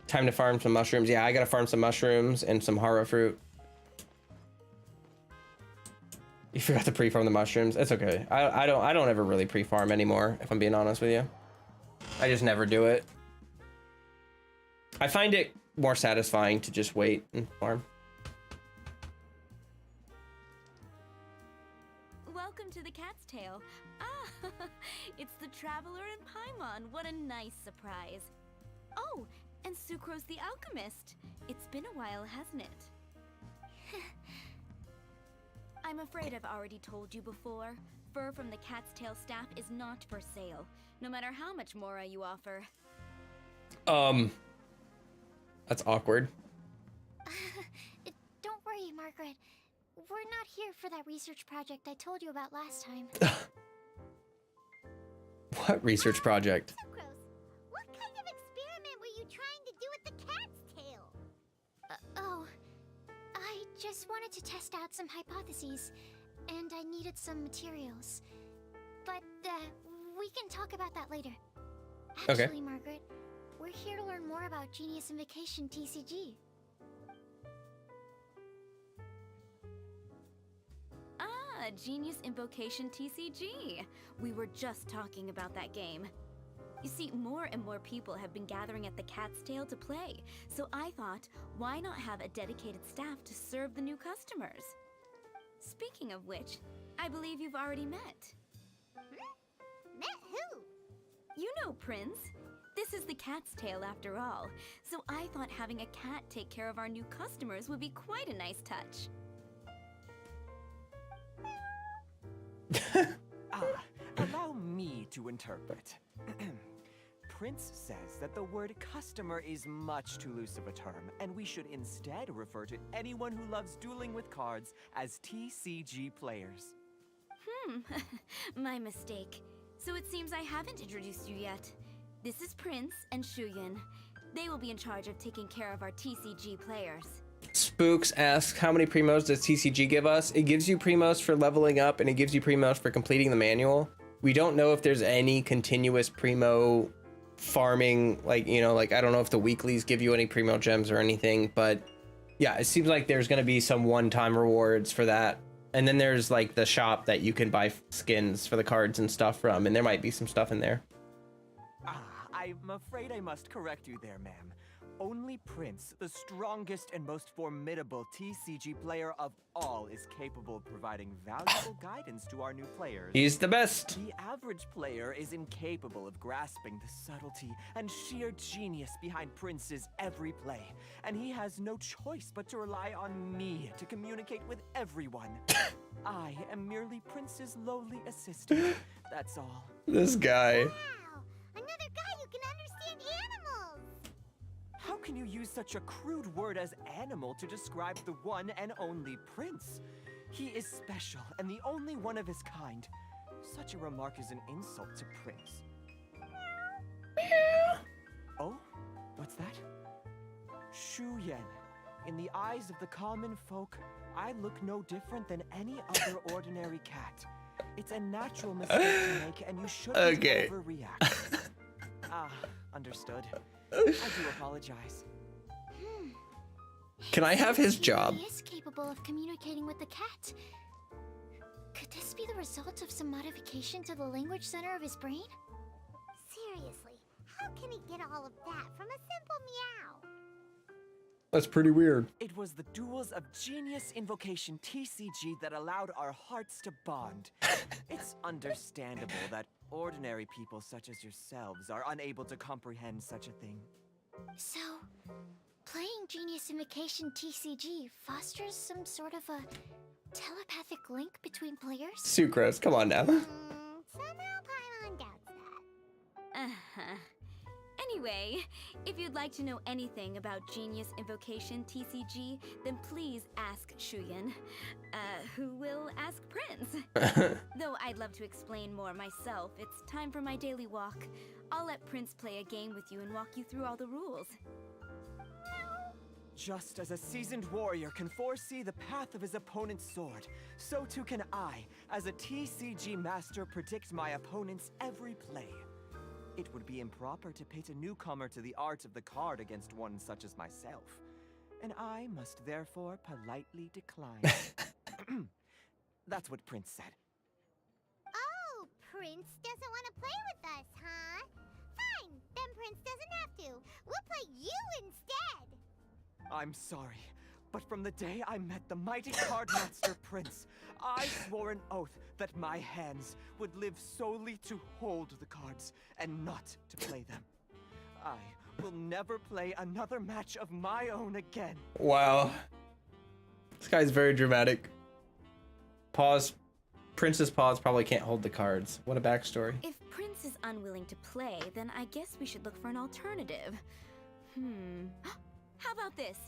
Time to farm some mushrooms. Yeah, I gotta farm some mushrooms and some haro fruit. You forgot to pre-farm the mushrooms. That's okay. I don't ever really pre-farm anymore, if I'm being honest with you. I just never do it. I find it more satisfying to just wait and farm. Welcome to the Cat's Tail. Ah, it's the Traveler in Paimon. What a nice surprise. Oh, and Sucrose the Alchemist. It's been a while, hasn't it? I'm afraid I've already told you before. Fur from the Cat's Tail staff is not for sale, no matter how much Mora you offer. That's awkward. Don't worry, Margaret. We're not here for that research project I told you about last time. What research project? Sucrose, what kind of experiment were you trying to do with the cat's tail? Oh, I just wanted to test out some hypotheses, and I needed some materials. But, we can talk about that later. Okay. Actually, Margaret, we're here to learn more about Genius Invocation TCG. Ah, Genius Invocation TCG. We were just talking about that game. You see, more and more people have been gathering at the Cat's Tail to play, so I thought, why not have a dedicated staff to serve the new customers? Speaking of which, I believe you've already met. Met who? You know Prince. This is the Cat's Tail after all, so I thought having a cat take care of our new customers would be quite a nice touch. Allow me to interpret. Prince says that the word customer is much too loose of a term, and we should instead refer to anyone who loves dueling with cards as TCG players. My mistake. So it seems I haven't introduced you yet. This is Prince and Shuyan. They will be in charge of taking care of our TCG players. Spooks asks, how many primos does TCG give us? It gives you primos for leveling up, and it gives you primos for completing the manual. We don't know if there's any continuous primo farming, like, you know, like, I don't know if the weeklies give you any primo gems or anything, but yeah, it seems like there's going to be some one-time rewards for that. And then there's like the shop that you can buy skins for the cards and stuff from, and there might be some stuff in there. I'm afraid I must correct you there, ma'am. Only Prince, the strongest and most formidable TCG player of all, is capable of providing valuable guidance to our new players. He's the best. The average player is incapable of grasping the subtlety and sheer genius behind Prince's every play, and he has no choice but to rely on me to communicate with everyone. I am merely Prince's lowly assistant, that's all. This guy. Wow, another guy who can understand animals! How can you use such a crude word as animal to describe the one and only Prince? He is special and the only one of his kind. Such a remark is an insult to Prince. Oh? What's that? Shuyan. In the eyes of the common folk, I look no different than any other ordinary cat. It's a natural mistake to make, and you shouldn't overreact. Understood. I do apologize. Can I have his job? He is capable of communicating with the cat. Could this be the result of some modification to the language center of his brain? Seriously, how can he get all of that from a simple meow? That's pretty weird. It was the duels of Genius Invocation TCG that allowed our hearts to bond. It's understandable that ordinary people such as yourselves are unable to comprehend such a thing. So, playing Genius Invocation TCG fosters some sort of a telepathic link between players? Sucrose, come on now. Somehow Paimon doubts that. Anyway, if you'd like to know anything about Genius Invocation TCG, then please ask Shuyan, who will ask Prince. Though I'd love to explain more myself, it's time for my daily walk. I'll let Prince play a game with you and walk you through all the rules. Just as a seasoned warrior can foresee the path of his opponent's sword, so too can I, as a TCG master, predict my opponent's every play. It would be improper to pit a newcomer to the art of the card against one such as myself, and I must therefore politely decline. That's what Prince said. Oh, Prince doesn't want to play with us, huh? Fine, then Prince doesn't have to. We'll play you instead. I'm sorry, but from the day I met the mighty card master Prince, I swore an oath that my hands would live solely to hold the cards and not to play them. I will never play another match of my own again. Wow. This guy's very dramatic. Pause. Prince's paws probably can't hold the cards. What a backstory. If Prince is unwilling to play, then I guess we should look for an alternative. How about this?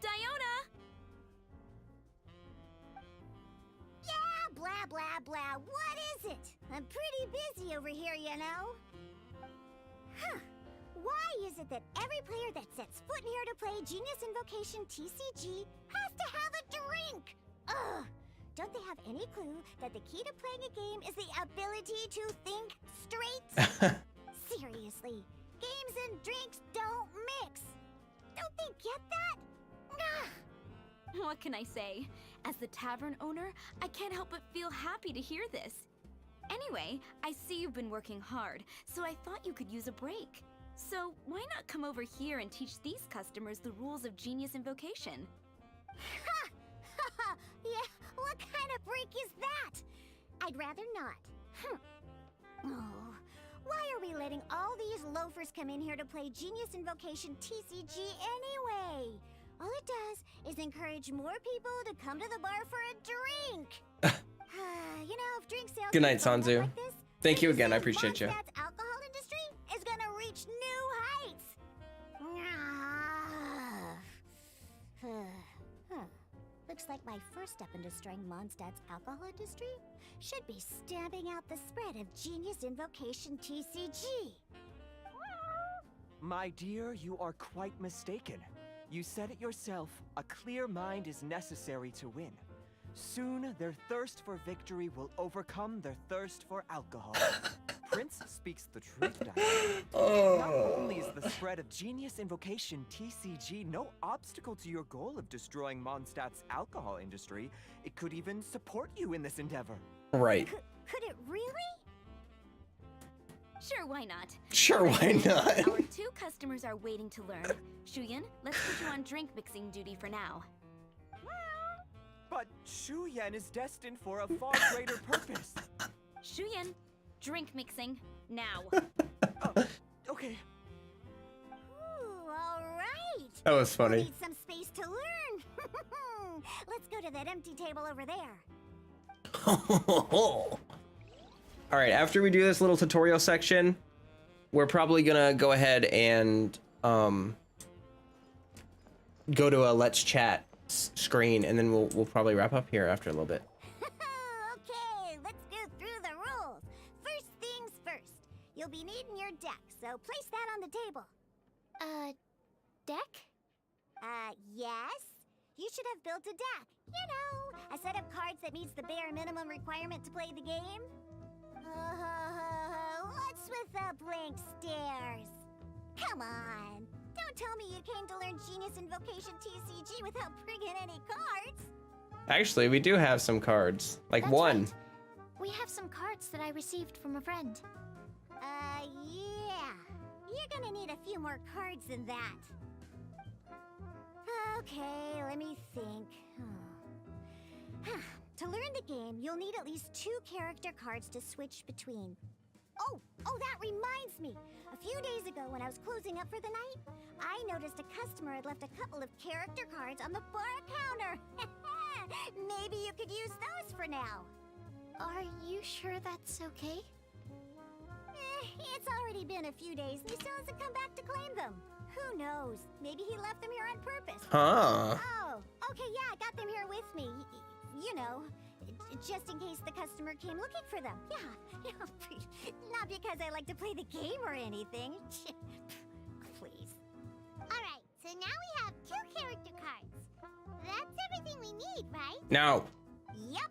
Diona! Yeah, blah, blah, blah. What is it? I'm pretty busy over here, you know. Huh. Why is it that every player that sets foot in here to play Genius Invocation TCG has to have a drink? Ugh! Don't they have any clue that the key to playing a game is the ability to think straight? Seriously, games and drinks don't mix. Don't they get that? Ugh. What can I say? As the tavern owner, I can't help but feel happy to hear this. Anyway, I see you've been working hard, so I thought you could use a break. So why not come over here and teach these customers the rules of Genius Invocation? Ha! Ha! Yeah, what kind of break is that? I'd rather not. Oh, why are we letting all these loafers come in here to play Genius Invocation TCG anyway? All it does is encourage more people to come to the bar for a drink. You know, if drink sales Good night, keep going Sanzu. up like this, Thank you then again. I the appreciate you. Mondstadt's alcohol industry is gonna reach new heights. Looks like my first step in destroying Mondstadt's alcohol industry should be stamping out the spread of Genius Invocation TCG. My dear, you are quite mistaken. You said it yourself, a clear mind is necessary to win. Soon, their thirst for victory will overcome their thirst for alcohol. Prince speaks the truth, Diana. Not only is the spread of Genius Invocation TCG no obstacle to your goal of destroying Mondstadt's alcohol industry, it could even support you in this endeavor. Right. Could it really? Sure, why not? Sure, why not? Our two customers are waiting to learn. Shuyan, let's put you on drink mixing duty for now. But Shuyan is destined for a far greater purpose. Shuyan, drink mixing, now. Okay. Ooh, all right. That was We'll funny. need some space to learn. Let's go to that empty table over there. All right, after we do this little tutorial section, we're probably gonna go ahead and go to a let's chat screen, and then we'll probably wrap up here after a little bit. Okay, let's go through the rules. First things first. You'll be needing your deck, so place that on the table. Deck? Yes? You should have built a deck. You know, a set of cards that meets the bare minimum requirement to play the game. What's with the blank stares? Come on. Don't tell me you came to learn Genius Invocation TCG without bringing any cards. Actually, we do have some cards, like That's one. right. We have some cards that I received from a friend. Yeah. You're gonna need a few more cards than that. Okay, let me think. To learn the game, you'll need at least 2 character cards to switch between. Oh, that reminds me. A few days ago when I was closing up for the night, I noticed a customer had left a couple of character cards on the bar counter. Maybe you could use those for now. Are you sure that's okay? It's already been a few days and he still hasn't come back to claim them. Who knows? Maybe he left them here on purpose. Huh. Oh, okay, yeah, I got them here with me. You know, just in case the customer came looking for them. Yeah, not because I like to play the game or anything. Please. Alright, so now we have 2 character cards. That's everything we need, right? Now. Yep.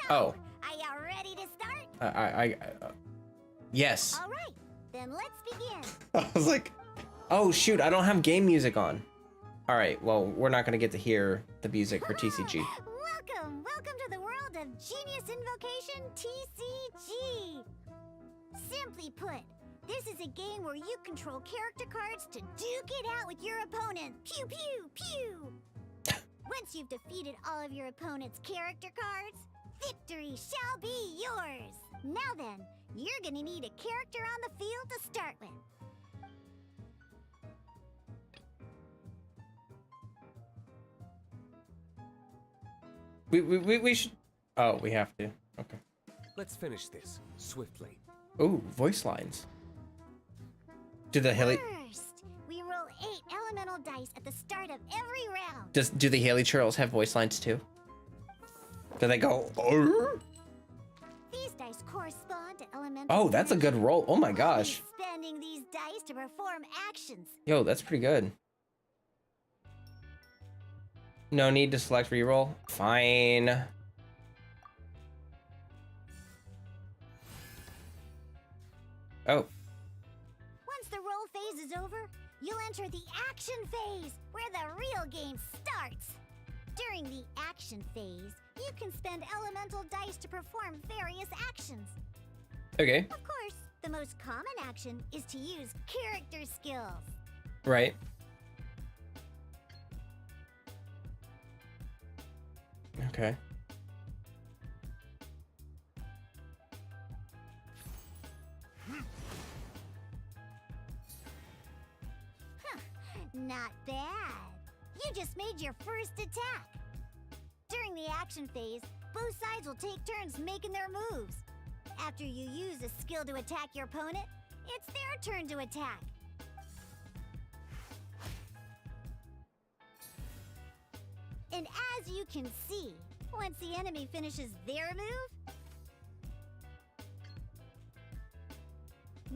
So, Oh. are you ready to start? Yes. Alright, then let's begin. I was like, oh shoot, I don't have game music on. All right, well, we're not gonna get to hear the music for TCG. Welcome to the world of Genius Invocation TCG. Simply put, this is a game where you control character cards to duke it out with your opponent. Pew pew pew. Once you've defeated all of your opponent's character cards, victory shall be yours. Now then, you're gonna need a character on the field to start with. We should. Oh, we have to. Okay. Let's finish this swiftly. Ooh, voice lines. Do the Haley? First, we roll 8 elemental dice at the start of every round. Do the Haley Churls have voice lines too? Do they go? "Arr"? These dice correspond to elemental. Oh, that's a good roll. Oh my gosh. Spending these dice to perform actions. Yo, that's pretty good. No need to select reroll. Fine. Oh. Once the roll phase is over, you'll enter the action phase, where the real game starts. During the action phase, you can spend elemental dice to perform various actions. Okay. Of course, the most common action is to use character skills. Right. Okay. Not bad. You just made your first attack. During the action phase, both sides will take turns making their moves. After you use a skill to attack your opponent, it's their turn to attack. And as you can see, once the enemy finishes their move...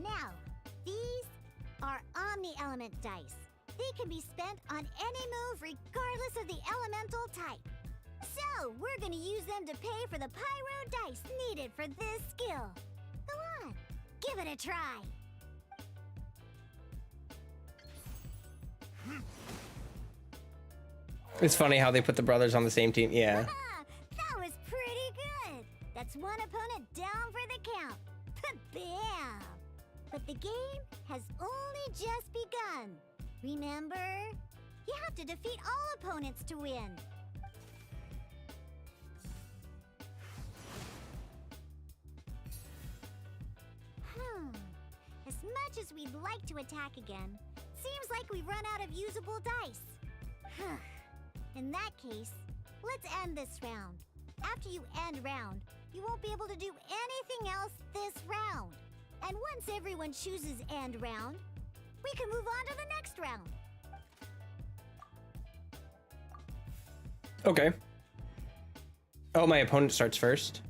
Now, these are Omni-Element dice. They can be spent on any move regardless of the elemental type. So, we're gonna use them to pay for the pyro dice needed for this skill. Go on, give it a try. It's funny how they put the brothers on the same team. Yeah. That was pretty good. That's one opponent down for the count. Bam! But the game has only just begun. Remember? You have to defeat all opponents to win. As much as we'd like to attack again, seems like we've run out of usable dice. In that case, let's end this round. After you end round, you won't be able to do anything else this round. And once everyone chooses end round, we can move on to the next round. Okay. Oh, my opponent starts first.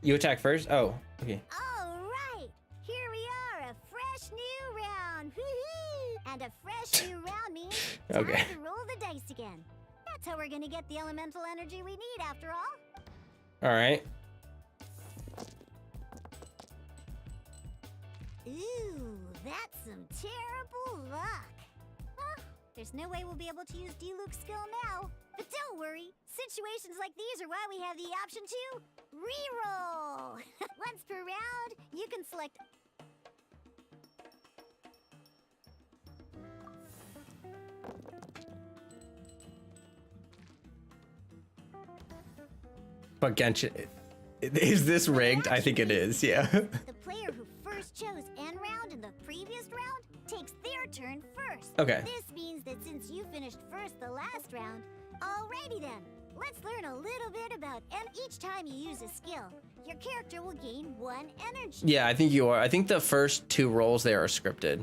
You attack first? Oh, okay. All right, here we are, a fresh new round. Woohoo! And a fresh new round means time Okay. to roll the dice again. That's how we're gonna get the elemental energy we need, after all. All right. Ooh, that's some terrible luck. Well, there's no way we'll be able to use D-Luke's skill now. But don't worry, situations like these are why we have the option to reroll. Once per round, you can select... But Genshin, is this rigged? I think it is, yeah. The player who first chose end round in the previous round takes their turn first. Okay. This means that since you finished first the last round, alrighty then, let's learn a little bit about each time you use a skill. your character will gain 1 energy. Yeah, I think you are. I think the first 2 rolls there are scripted.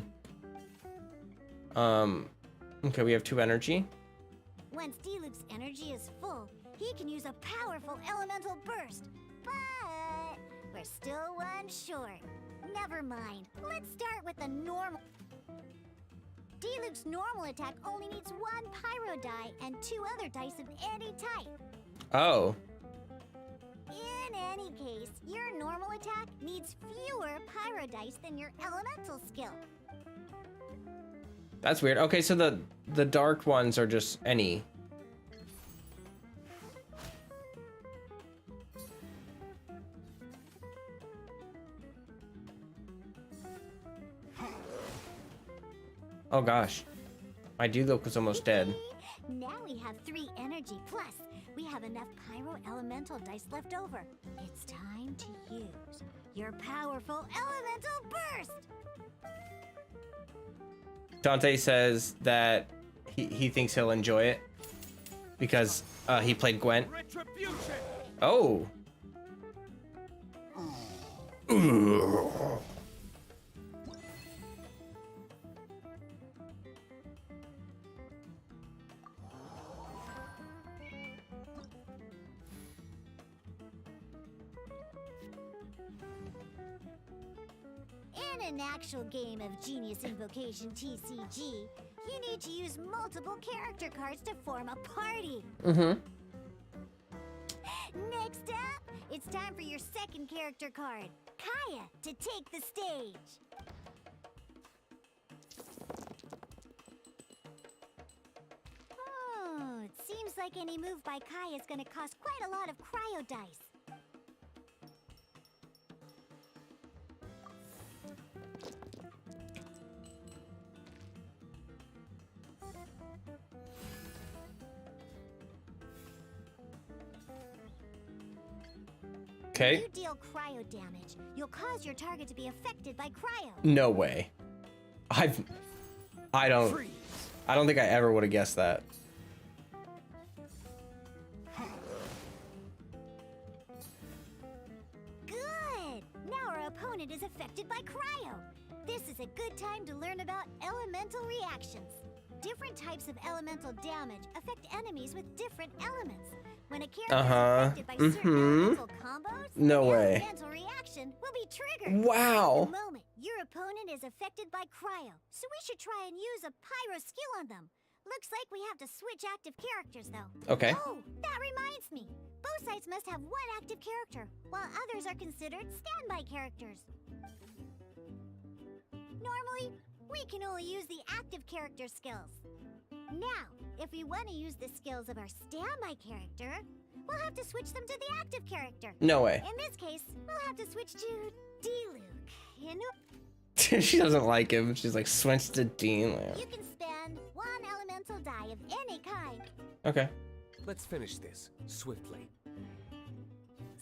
Okay, we have 2 energy. Once D-Loop's energy is full, he can use a powerful elemental burst. But we're still 1 short. Never mind. Let's start with the normal. D-Loop's normal attack only needs 1 pyro die and 2 other dice of any type. Oh. In any case, your normal attack needs fewer pyro dice than your elemental skill. That's weird. Okay, so the dark ones are just any. Oh gosh. My D-Loop was almost dead. Now we have 3 energy plus. We have enough pyro elemental dice left over. It's time to use your powerful elemental burst. Dante says that he thinks he'll enjoy it because he played Gwent. Oh. In an actual game of Genius Invocation TCG, you need to use multiple character cards to form a party. Mm-hmm. Next up, it's time for your second character card, Kaya, to take the stage. Oh, it seems like any move by Kaya is going to cost quite a lot of cryo dice. Okay. When you deal cryo damage, you'll cause your target to be affected by cryo. No way. I don't think I ever would have guessed that. Good! Now our opponent is affected by cryo. This is a good time to learn about elemental reactions. Different types of elemental damage affect enemies with different elements. When a character is affected by certain elemental combos, No way. elemental reaction will be triggered. Wow. At the moment, your opponent is affected by cryo, so we should try and use a pyro skill on them. Looks like we have to switch active characters, though. Okay. Oh, that reminds me. Both sides must have 1 active character, while others are considered standby characters. Normally, we can only use the active character skills. Now, if we want to use the skills of our standby character, we'll have to switch them to the active character. No way. In this case, we'll have to switch to D-Luke. You know, She doesn't like him. She's like, switch to Dean. you can spend 1 elemental die of any kind. Okay. Let's finish this swiftly.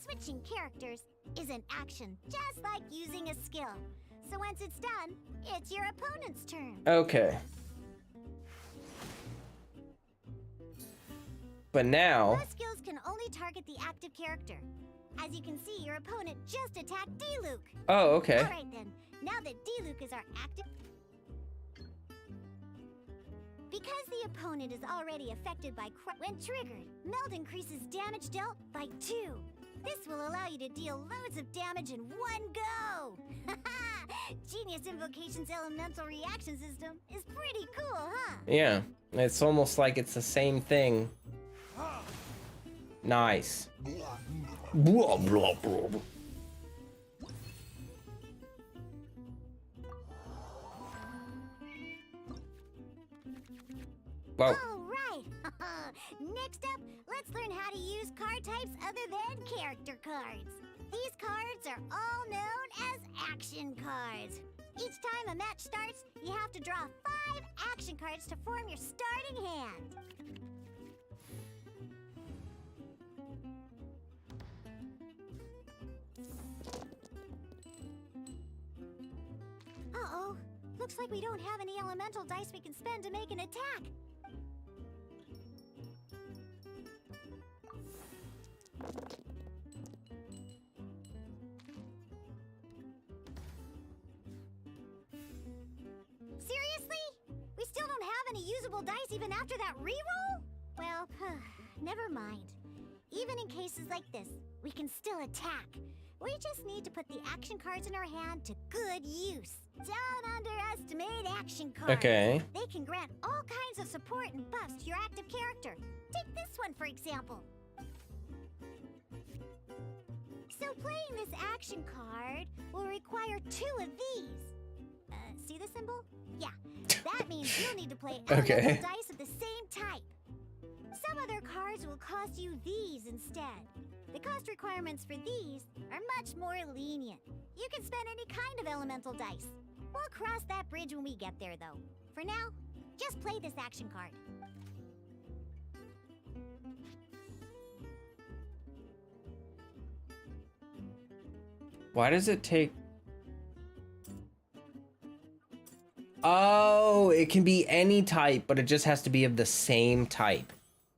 Switching characters is an action, just like using a skill. So once it's done, it's your opponent's turn. Okay. But now. Most skills can only target the active character. As you can see, your opponent just attacked D-Luke. Oh, okay. Alright then, now that D-Luke is our active... Because the opponent is already affected by when triggered, Meld increases damage dealt by 2. This will allow you to deal loads of damage in 1 go! Genius Invocation's elemental reaction system is pretty cool, huh? Yeah. It's almost like it's the same thing. Nice. Blah, blah, blah. Whoa. Alright! Next up, let's learn how to use card types other than character cards. These cards are all known as action cards. Each time a match starts, you have to draw 5 action cards to form your starting hand. Uh-oh. Looks like we don't have any elemental dice we can spend to make an attack. elemental dice even after that reroll? Well, never mind. Even in cases like this, we can still attack. We just need to put the action cards in our hand to good use. Don't underestimate action cards. Okay. They can grant all kinds of support and buffs to your active character. Take this one, for example. So playing this action card will require 2 of these. See the symbol? Yeah, that means you'll need to play elemental dice of the same type. Some other cards will cost you these instead. The cost requirements for these are much more lenient. You can spend any kind of elemental dice. We'll cross that bridge when we get there, though. For now, just play this action card. Why does it take... Oh, it can be any type, but it just has to be of the same type.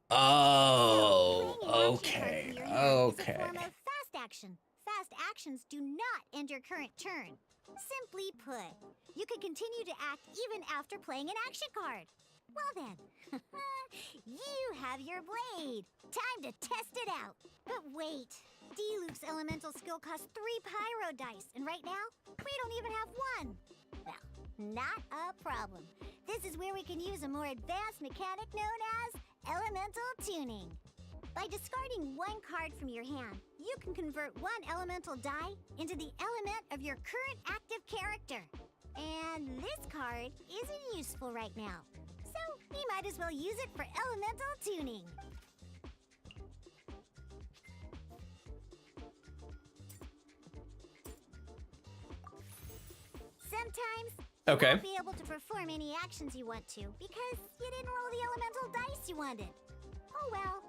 Oh, okay, okay. It's a form of fast action. Fast actions do not end your current turn. Simply put, you can continue to act even after playing an action card. Well then, you have your blade. Time to test it out. But wait, D-Luke's elemental skill costs 3 pyro dice, and right now, we don't even have 1. Well, not a problem. This is where we can use a more advanced mechanic known as elemental tuning. By discarding 1 card from your hand, you can convert 1 elemental die into the element of your current active character. And this card isn't useful right now, so we might as well use it for elemental tuning. Sometimes you won't be able to perform any actions you want to because you didn't roll the elemental dice you wanted. Oh well.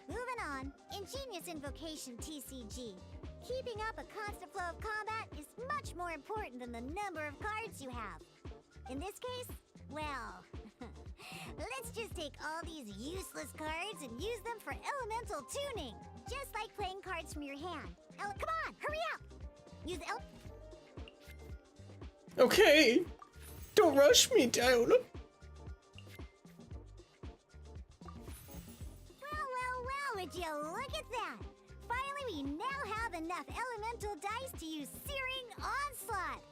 Moving on, Ingenious Invocation TCG. Keeping up a constant flow of combat is much more important than the number of cards you have. In this case, well, let's just take all these useless cards and use them for elemental tuning. Just like playing cards from your hand. Come on, hurry up! Use Okay. Don't rush me down. Well, would you look at that? Finally, we now have enough elemental dice to use Searing Onslaught.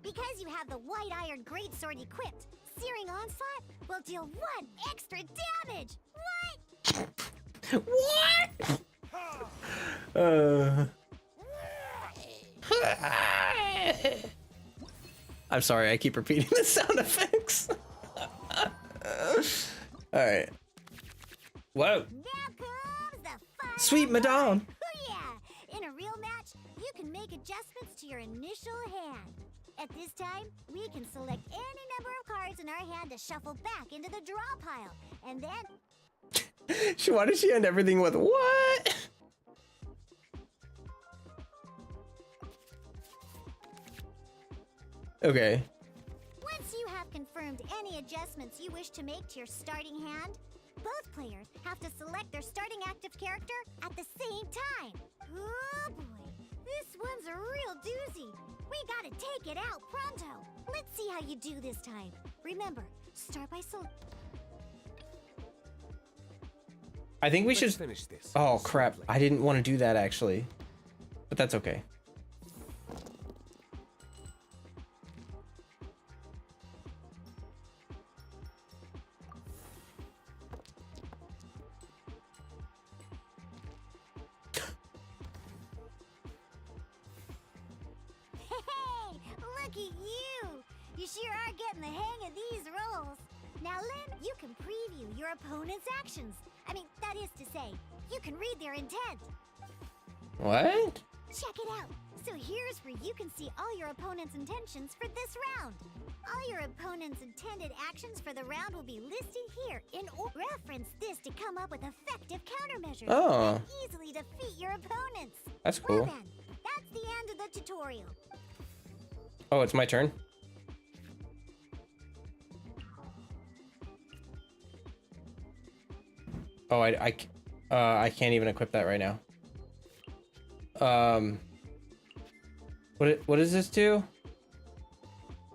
Because you have the White Iron Greatsword equipped, Searing Onslaught will deal 1 extra damage. What? What? I'm sorry, I keep repeating the sound effects. Alright. Whoa. Now comes the final Sweet Madame. Oh yeah! In a real match, you can make adjustments to your initial hand. At this time, we can select any number of cards in our hand to shuffle back into the draw pile. And then... Why does she end everything with what? Okay. Once you have confirmed any adjustments you wish to make to your starting hand, both players have to select their starting active character at the same time. Oh boy, this one's a real doozy. We gotta take it out pronto. Let's see how you do this time. Remember, start by I think we should finish this. Oh crap, I didn't want to do that actually. But that's okay. Look at you! You sure are getting the hang of these rolls. Now, Lynn, you can preview your opponent's actions. I mean, that is to say, you can read their intent. What? Check it out. So here's where you can see all your opponent's intentions for this round. All your opponent's intended actions for the round will be listed here. Reference this to come up with effective countermeasures and easily defeat your opponents. That's cool. Well then, that's the end of the tutorial. Oh, it's my turn. Oh, I can't even equip that right now. What does this do?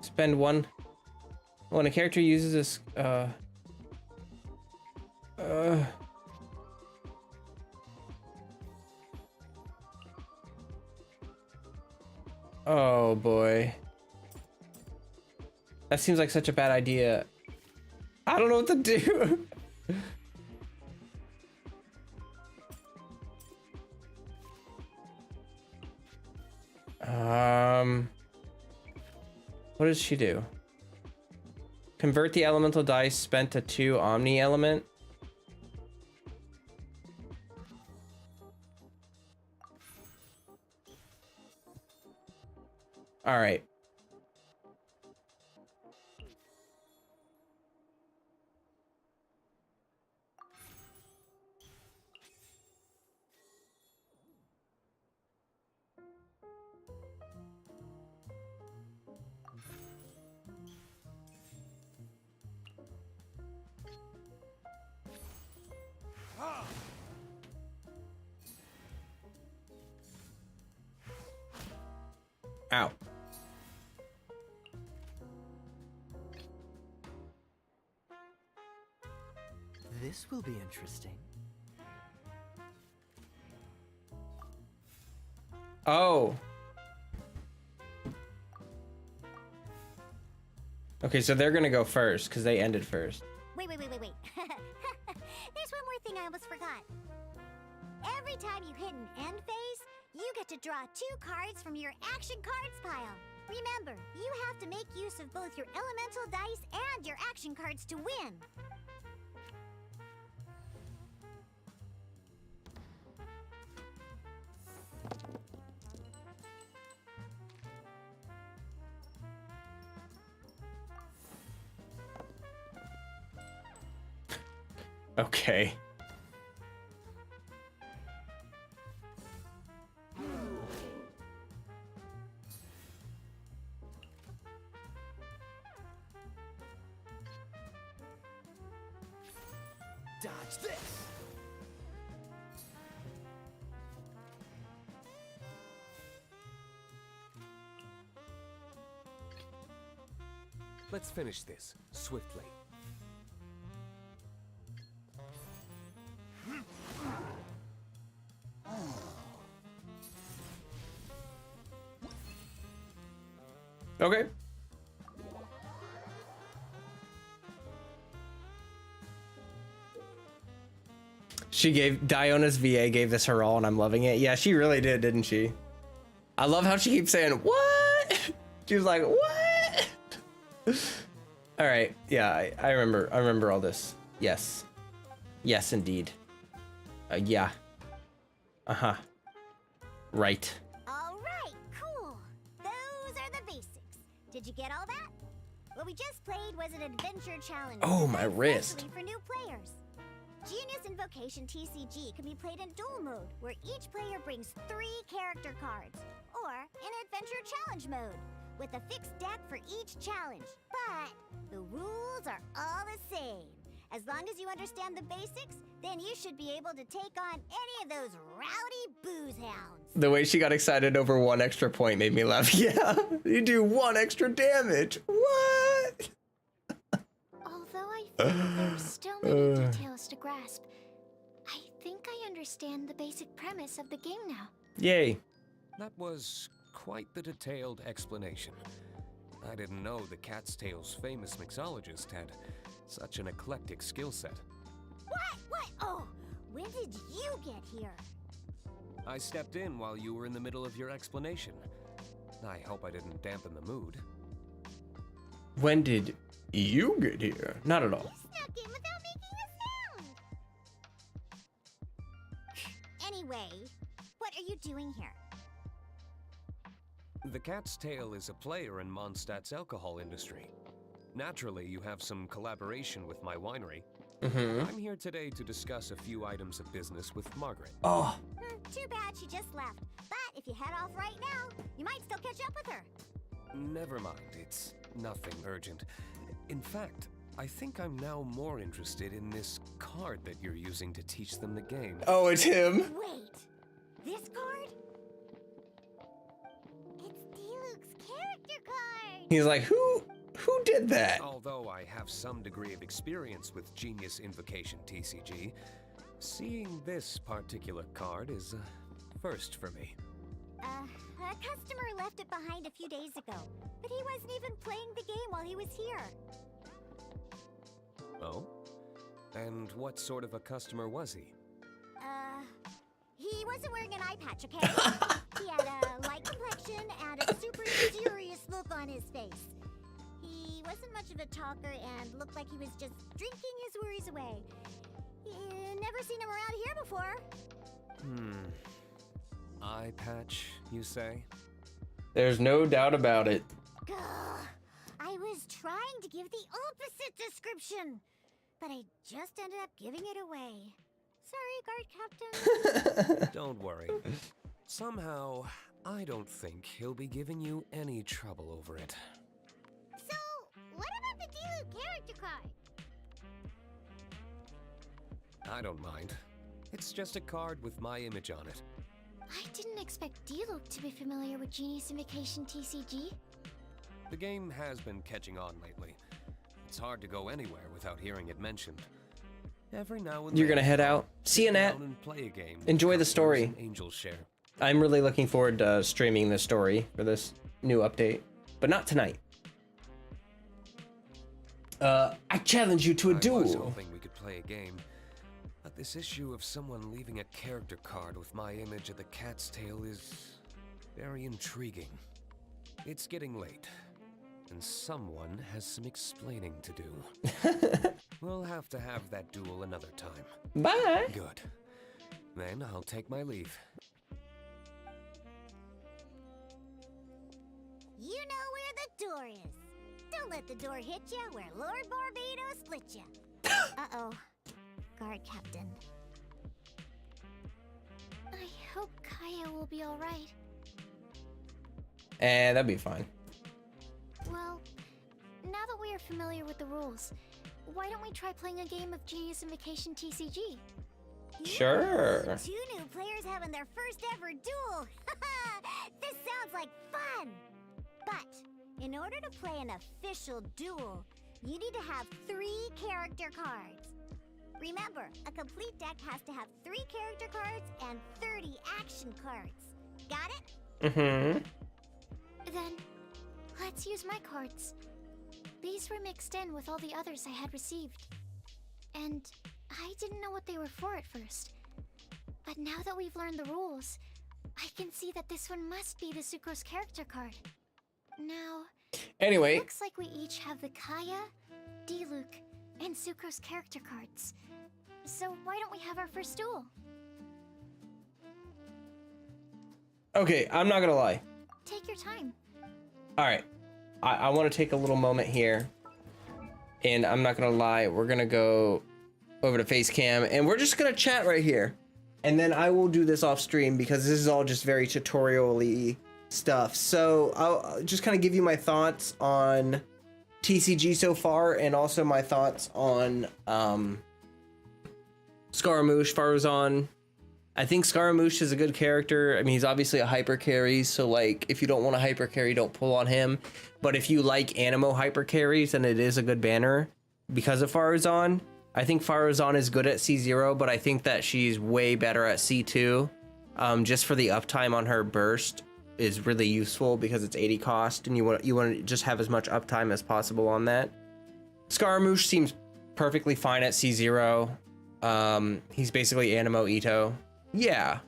Spend 1. When a character uses this, oh boy. That seems like such a bad idea. I don't know what to do. What does she do? Convert the elemental dice spent to 2 omni element. All right. Ow. This will be interesting. Oh. Okay, so they're gonna go first because they ended first. Wait. There's one more thing I almost forgot. Every time you hit an end phase, you get to draw 2 cards from your action cards pile. Remember, you have to make use of both your elemental dice and your action cards to win. Okay. Dodge this! Let's finish this swiftly. Okay. She gave Diona's VA gave this her all, and I'm loving it. Yeah, she really did, didn't she? I love how she keeps saying what. She was like, what? All right. Yeah, I remember all this. Yes. Yes, indeed. Yeah. Uh-huh. Right. All right, cool. Those are the basics. Did you get all that? What we just played was an adventure challenge. Oh, my designed wrist. specially for new players. Genius Invocation TCG can be played in duel mode, where each player brings 3 character cards, or in adventure challenge mode, with a fixed deck for each challenge. But the rules are all the same. As long as you understand the basics, then you should be able to take on any of those rowdy booze hounds. The way she got excited over 1 extra point made me laugh. Yeah, you do 1 extra damage. What? Although I feel there are still many details to grasp, I think I understand the basic premise of the game now. Yay. That was quite the detailed explanation. I didn't know the Cat's Tail's famous mixologist had such an eclectic skill set. What? Oh, when did you get here? I stepped in while you were in the middle of your explanation. I hope I didn't dampen the mood. When did you get here? Not at all. You snuck in without making a sound. Anyway, what are you doing here? The Cat's Tail is a player in Mondstadt's alcohol industry. Naturally, you have some collaboration with my winery. I'm here today to discuss a few items of business with Margaret. Oh. Too bad she just left. But if you head off right now, you might still catch up with her. Never mind, it's nothing urgent. In fact, I think I'm now more interested in this card that you're using to teach them the game. Oh, it's him. Wait, this card? It's Diluc's character card. He's like, Who did that? Although I have some degree of experience with Genius Invocation TCG, seeing this particular card is a first for me. A customer left it behind a few days ago, but he wasn't even playing the game while he was here. Oh? And what sort of a customer was he? He wasn't wearing an eye patch, okay? He had a light complexion and a super serious look on his face. He wasn't much of a talker and looked like he was just drinking his worries away. Never seen him around here before. Eye patch, you say? There's no doubt about it. Gah, I was trying to give the opposite description, but I just ended up giving it away. Sorry, guard captain. Don't worry. Somehow, I don't think he'll be giving you any trouble over it. So, what about the Dilu character card? I don't mind. It's just a card with my image on it. I didn't expect Diluc to be familiar with Genius Invocation TCG. The game has been catching on lately. It's hard to go anywhere without hearing it mentioned. Every now and You're then, gonna head out. See you, Nat. down and play a game with Enjoy the customers story. and Angel share. I'm really looking forward to streaming this story for this new update, but not tonight. I challenge you to a I was duel. hoping we could play a game, but this issue of someone leaving a character card with my image of the cat's tail is very intriguing. It's getting late, and someone has some explaining to do. We'll have to have that duel another time. Bye. Good. Then I'll take my leave. You know where the door is. Don't let the door hit you where Lord Barbados split you. Uh-oh. Guard captain. I hope Kaya will be alright. That'd be fine. Well, now that we are familiar with the rules, why don't we try playing a game of Genius Invocation TCG? Sure. Two new players having their first ever duel. This sounds like fun. But in order to play an official duel, you need to have 3 character cards. Remember, a complete deck has to have 3 character cards and 30 action cards. Got it? Mm-hmm. Then, let's use my cards. These were mixed in with all the others I had received. And I didn't know what they were for at first. But now that we've learned the rules, I can see that this one must be the Sucrose character card. Now, Anyway, looks like we each have the Kaya, Diluc, and Sucrose character cards. So why don't we have our first duel? okay, I'm not gonna lie. Take your time. All right, I want to take a little moment here, and I'm not gonna lie. We're gonna go over to Facecam, and we're just gonna chat right here, and then I will do this off stream because this is all just very tutorial-y stuff. So I'll just kind of give you my thoughts on TCG so far, and also my thoughts on Scaramouche, Faruzan. I think Scaramouche is a good character. I mean, he's obviously a hyper carry, so like if you don't want a hyper carry, don't pull on him. But if you like Animo hyper carries, then it is a good banner because of Faruzan. I think Faruzan is good at C0, but I think that she's way better at C2. Just for the uptime on her burst is really useful because it's 80 cost, and you want to just have as much uptime as possible on that. Scaramouche seems perfectly fine at C0. He's basically Animo Ito. Yeah.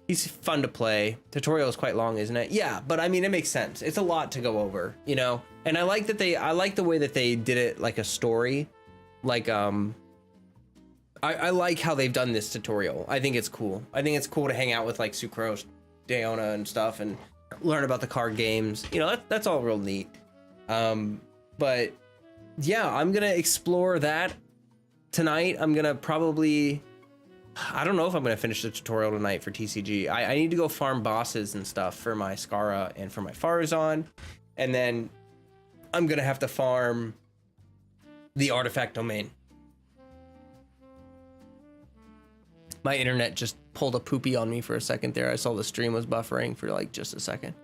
He's fun to play. Tutorial is quite long, isn't it? Yeah, but I mean, it makes sense. It's a lot to go over, you know? And I like the way that they did it like a story. Like, I like how they've done this tutorial. I think it's cool. I think it's cool to hang out with like Sucrose, Deona and stuff and learn about the card games. You know, that's all real neat. But yeah, I'm gonna explore that tonight. I'm gonna probably, I don't know if I'm gonna finish the tutorial tonight for TCG. I need to go farm bosses and stuff for my Scara and for my Faruzan, and then I'm gonna have to farm the artifact domain. My internet just pulled a poopy on me for a second there. I saw the stream was buffering for like just a second.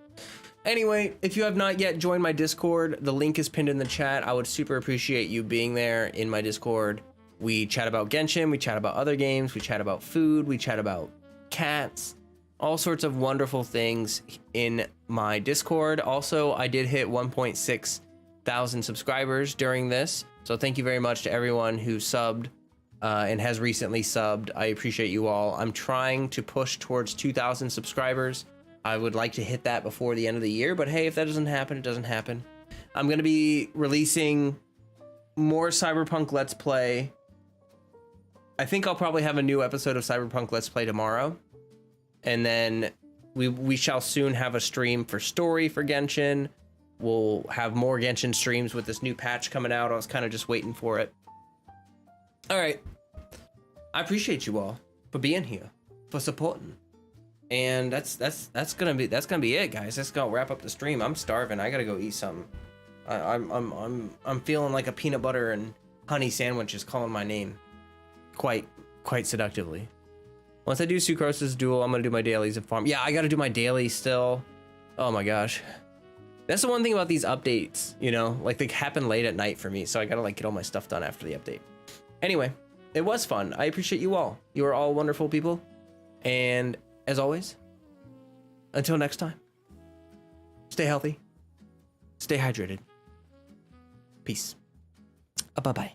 Anyway, if you have not yet joined my Discord, the link is pinned in the chat. I would super appreciate you being there in my Discord. We chat about Genshin, we chat about other games, we chat about food, we chat about cats, all sorts of wonderful things in my Discord. Also, I did hit 1.6 thousand subscribers during this, so thank you very much to everyone who subbed and has recently subbed. I appreciate you all. I'm trying to push towards 2,000 subscribers. I would like to hit that before the end of the year, but hey, if that doesn't happen, it doesn't happen. I'm going to be releasing more Cyberpunk Let's Play. I think I'll probably have a new episode of Cyberpunk Let's Play tomorrow. And then we shall soon have a stream for story for Genshin. We'll have more Genshin streams with this new patch coming out. I was kind of just waiting for it. All right. I appreciate you all for being here, for supporting. And that's gonna be it, guys. Let's go wrap up the stream. I'm starving. I gotta go eat something. I'm feeling like a peanut butter and honey sandwich is calling my name quite seductively. Once I do Sucrose's duel, I'm gonna do my dailies and farm. Yeah, I gotta do my dailies still. Oh my gosh. That's the one thing about these updates, you know, like they happen late at night for me, so I gotta like get all my stuff done after the update. Anyway, it was fun. I appreciate you all. You are all wonderful people. And as always, until next time, stay healthy, stay hydrated. Peace. Bye-bye.